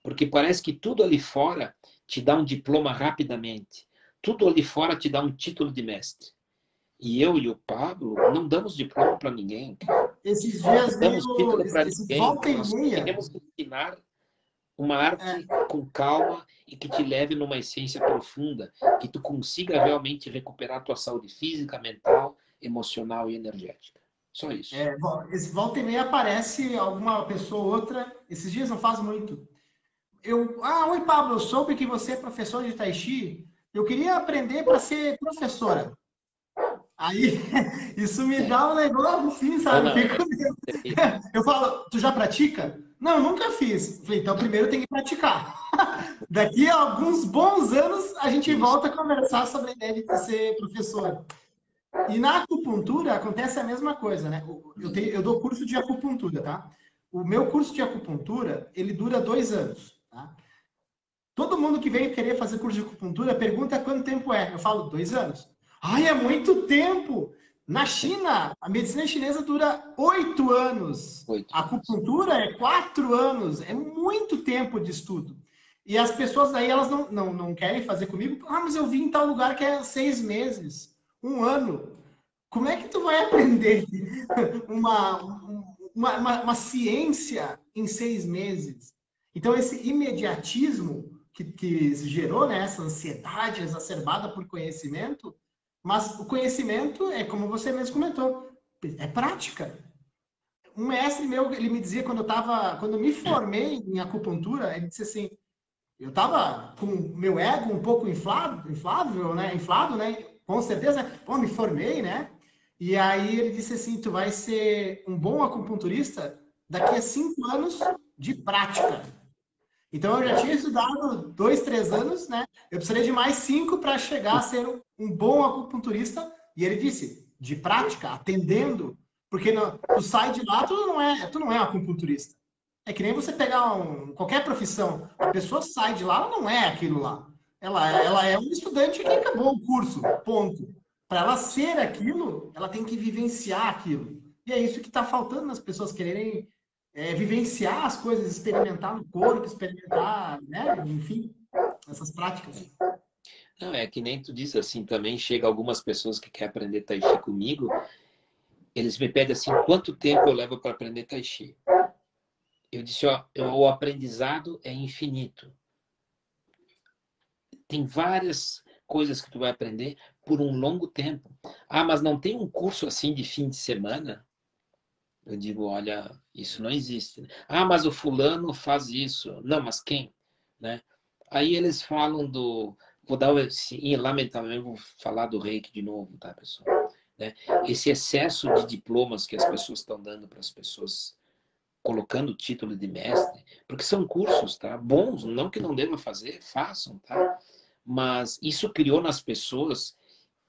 Porque parece que tudo ali fora te dá um diploma rapidamente. Tudo ali fora te dá um título de mestre. E eu e o Pablo não damos diploma para ninguém. Esses Não dias damos veio, título para esse ninguém. volta e Nós meia. queremos ensinar uma arte com calma e que te leve numa essência profunda, que tu consiga realmente recuperar tua saúde física, mental, emocional e energética. Só isso. Esse volta e meia aparece alguma pessoa ou outra. Esses dias não faz muito. Oi Pablo, eu soube que você é professor de Tai Chi. Eu queria aprender para ser professora. Aí, isso me É. dá um negócio assim, Não, sabe? Eu não, fico... é terrível. Eu falo, tu já pratica? Não, nunca fiz. Falei, então primeiro tem que praticar. Daqui a alguns bons anos a gente Isso. volta a conversar sobre a ideia de ser professor. E na acupuntura acontece a mesma coisa, né? Eu dou curso de acupuntura, tá? O meu curso de acupuntura, ele dura 2 anos, tá? Todo mundo que vem querer fazer curso de acupuntura pergunta quanto tempo é. Eu falo, 2 anos. Ai, é muito tempo! Na China, a medicina chinesa dura 8 anos. 8 A anos. acupuntura é 4 anos. É muito tempo de estudo. E as pessoas daí, elas não querem fazer comigo. Ah, mas eu vim em tal lugar que é 6 meses, 1 ano. Como é que tu vai aprender uma, uma ciência em 6 meses? Então, esse imediatismo que gerou, né, essa ansiedade exacerbada por conhecimento, mas o conhecimento é, como você mesmo comentou, é prática. Um mestre meu, ele me dizia quando eu me formei em acupuntura, ele disse assim, eu estava com o meu ego um pouco inflado, né? Com certeza, pô, me formei, né? E aí ele disse assim, tu vai ser um bom acupunturista daqui a 5 anos de prática. Então eu já tinha estudado 2, 3 anos, né? Eu precisaria de mais 5 para chegar a ser um bom acupunturista. E ele disse, de prática, atendendo, porque tu sai de lá, tu não é acupunturista. É que nem você pegar qualquer profissão, a pessoa sai de lá, ela não é aquilo lá. Ela é um estudante que acabou o curso, ponto. Para ela ser aquilo, ela tem que vivenciar aquilo. E é isso que está faltando nas pessoas quererem vivenciar as coisas, experimentar no corpo, experimentar, né? Enfim, essas práticas. Não, é que nem tu disse assim, também chega algumas pessoas que querem aprender Tai Chi comigo, eles me pedem assim, quanto tempo eu levo para aprender Tai Chi? Eu disse, ó, o aprendizado é infinito. Tem várias coisas que tu vai aprender por um longo tempo. Ah, mas não tem um curso assim de fim de semana? Eu digo, olha, isso não existe. Ah, mas o fulano faz isso. Não, mas quem? Né? Aí eles falam do... Vou dar e lamentavelmente vou falar do Reiki de novo, tá, pessoal? Né? Esse excesso de diplomas que as pessoas estão dando para as pessoas, colocando o título de mestre, porque são cursos, tá? Bons, não que não deva fazer, façam, tá? Mas isso criou nas pessoas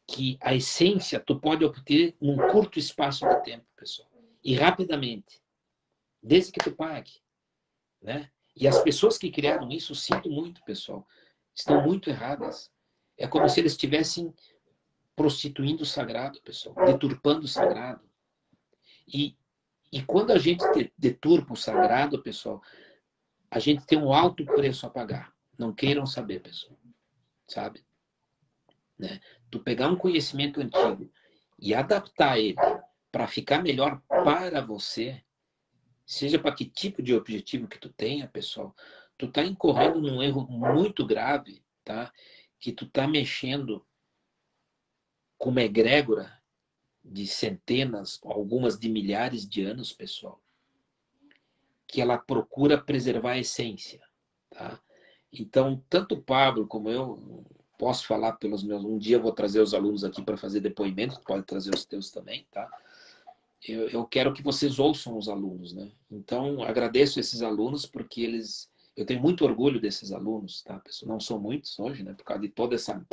que a essência tu pode obter num curto espaço de tempo, pessoal. E rapidamente, desde que tu pague, né? E as pessoas que criaram isso, sinto muito, pessoal, estão muito erradas. É como se eles estivessem prostituindo o sagrado, pessoal, deturpando o sagrado. E, e quando a gente deturpa o sagrado, pessoal, a gente tem um alto preço a pagar. Não queiram saber, pessoal, sabe? Né? Tu pegar um conhecimento antigo e adaptar ele para ficar melhor para você, seja para que tipo de objetivo que tu tenha, pessoal, tu tá incorrendo num erro muito grave, tá? Que tu tá mexendo com uma egrégora de centenas, algumas de milhares de anos, pessoal, que ela procura preservar a essência, tá? Então, tanto o Pablo como eu posso falar pelos meus. Um dia eu vou trazer os alunos aqui para fazer depoimento, pode trazer os teus também, tá? Eu quero que vocês ouçam os alunos, né? Então, agradeço esses alunos porque eu tenho muito orgulho desses alunos, tá, pessoal? Não são muitos hoje, né? Por causa de toda essa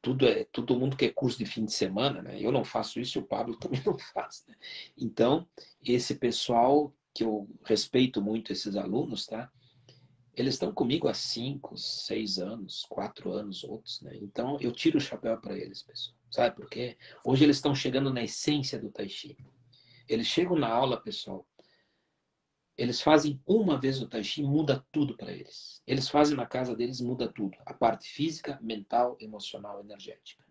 todo mundo quer curso de fim de semana, né? Eu não faço isso e o Pablo também não faz, né? Então, esse pessoal que eu respeito muito, esses alunos, tá? Eles estão comigo há 5, 6 anos, 4 anos, outros, né? Então, eu tiro o chapéu para eles, pessoal. Sabe por quê? Hoje eles estão chegando na essência do Tai Chi. Eles chegam na aula, pessoal, eles fazem uma vez o Tai Chi, muda tudo para eles. Eles fazem na casa deles, muda tudo. A parte física, mental, emocional, energética.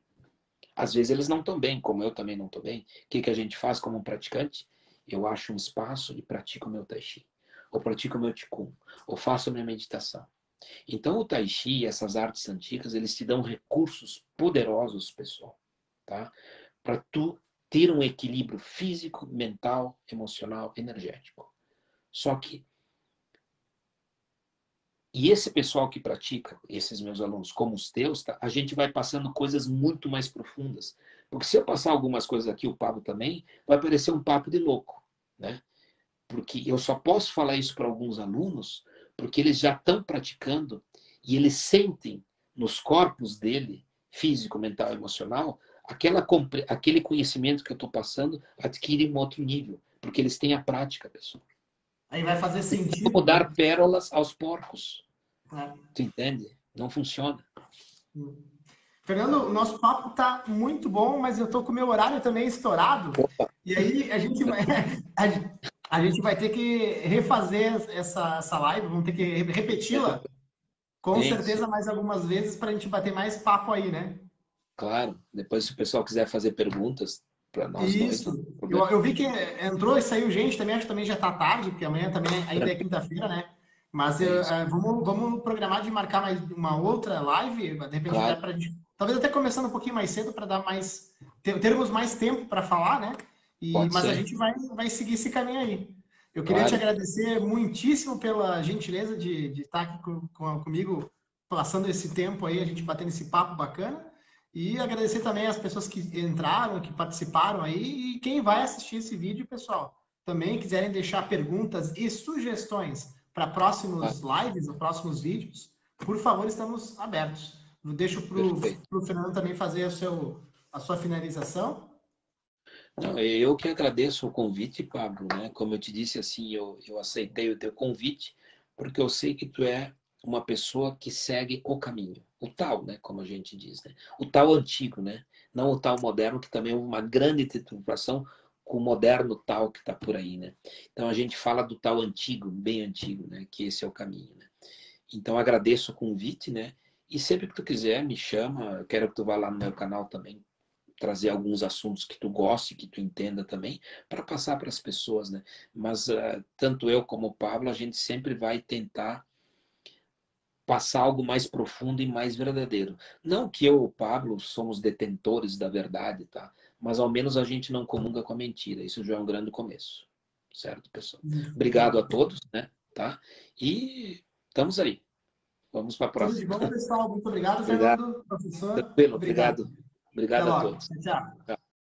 Às vezes eles não estão bem, como eu também não estou bem. O que a gente faz como um praticante? Eu acho um espaço e pratico o meu Tai Chi. Ou pratico o meu Qigong. Ou faço a minha meditação. Então o Tai Chi e essas artes antigas, eles te dão recursos poderosos, pessoal. Tá? Para tu ter um equilíbrio físico, mental, emocional, energético. Só que, e esse pessoal que pratica, esses meus alunos, como os teus, tá? A gente vai passando coisas muito mais profundas. Porque se eu passar algumas coisas aqui, o Pablo também, vai parecer um papo de louco, né? Porque eu só posso falar isso para alguns alunos, porque eles já estão praticando e eles sentem nos corpos dele, físico, mental, emocional, aquele conhecimento que eu estou passando adquire um outro nível, porque eles têm a prática, pessoal. Aí vai fazer Como sentido, né? dar pérolas aos porcos. É. Tu entende? Não funciona. Fernando, o nosso papo tá muito bom, mas eu tô com o meu horário também estourado. Opa, E aí a gente vai ter que refazer essa live, vamos ter que repeti-la, com sim, certeza, mais algumas vezes para a gente bater mais papo aí, né? claro. Depois, se o pessoal quiser fazer perguntas para nós dois, não Isso. tem problema. Eu vi que entrou e saiu gente também, acho que também já tá tarde, porque amanhã também ainda é quinta-feira, né? Mas É isso. vamos programar de marcar mais uma outra live, de repente até Claro, para talvez até começando um pouquinho mais cedo para dar mais termos mais tempo para falar, né? pode Mas a ser. gente vai seguir esse caminho aí. Eu queria te Claro. agradecer muitíssimo pela gentileza de estar aqui comigo, passando esse tempo aí, a gente batendo esse papo bacana. E agradecer também as pessoas que entraram, que participaram aí, e quem vai assistir esse vídeo, pessoal. Também quiserem deixar perguntas e sugestões para Ah, próximos lives ou próximos vídeos, por favor, estamos abertos. Eu deixo para perfeito. o Fernando também fazer a sua finalização. Não, eu que agradeço o convite, Pablo, né? Como eu te disse, assim, eu aceitei o teu convite, porque eu sei que tu é uma pessoa que segue o caminho, o tal, né? Como a gente diz, né? O tal antigo, né? Não o tal moderno, que também é uma grande titulação com o moderno tal que está por aí, né? Então a gente fala do tal antigo, bem antigo, né? Que esse é o caminho, né? Então agradeço o convite, né? E sempre que tu quiser, me chama. Eu quero que tu vá lá no meu canal também trazer alguns assuntos que tu goste, que tu entenda também, para passar para as pessoas, né? Mas tanto eu como o Pablo, a gente sempre vai tentar passar algo mais profundo e mais verdadeiro. Não que eu e o Pablo somos detentores da verdade, tá? Mas ao menos a gente não comunga com a mentira. Isso já é um grande começo. Certo, pessoal? Obrigado a todos, né? Tá? E estamos aí. Vamos para a Tudo de próxima. bom, pessoal. Muito obrigado, Obrigado. Fernando, professor. Tranquilo, Obrigado. obrigado. Até Obrigado a logo. todos. Tchau.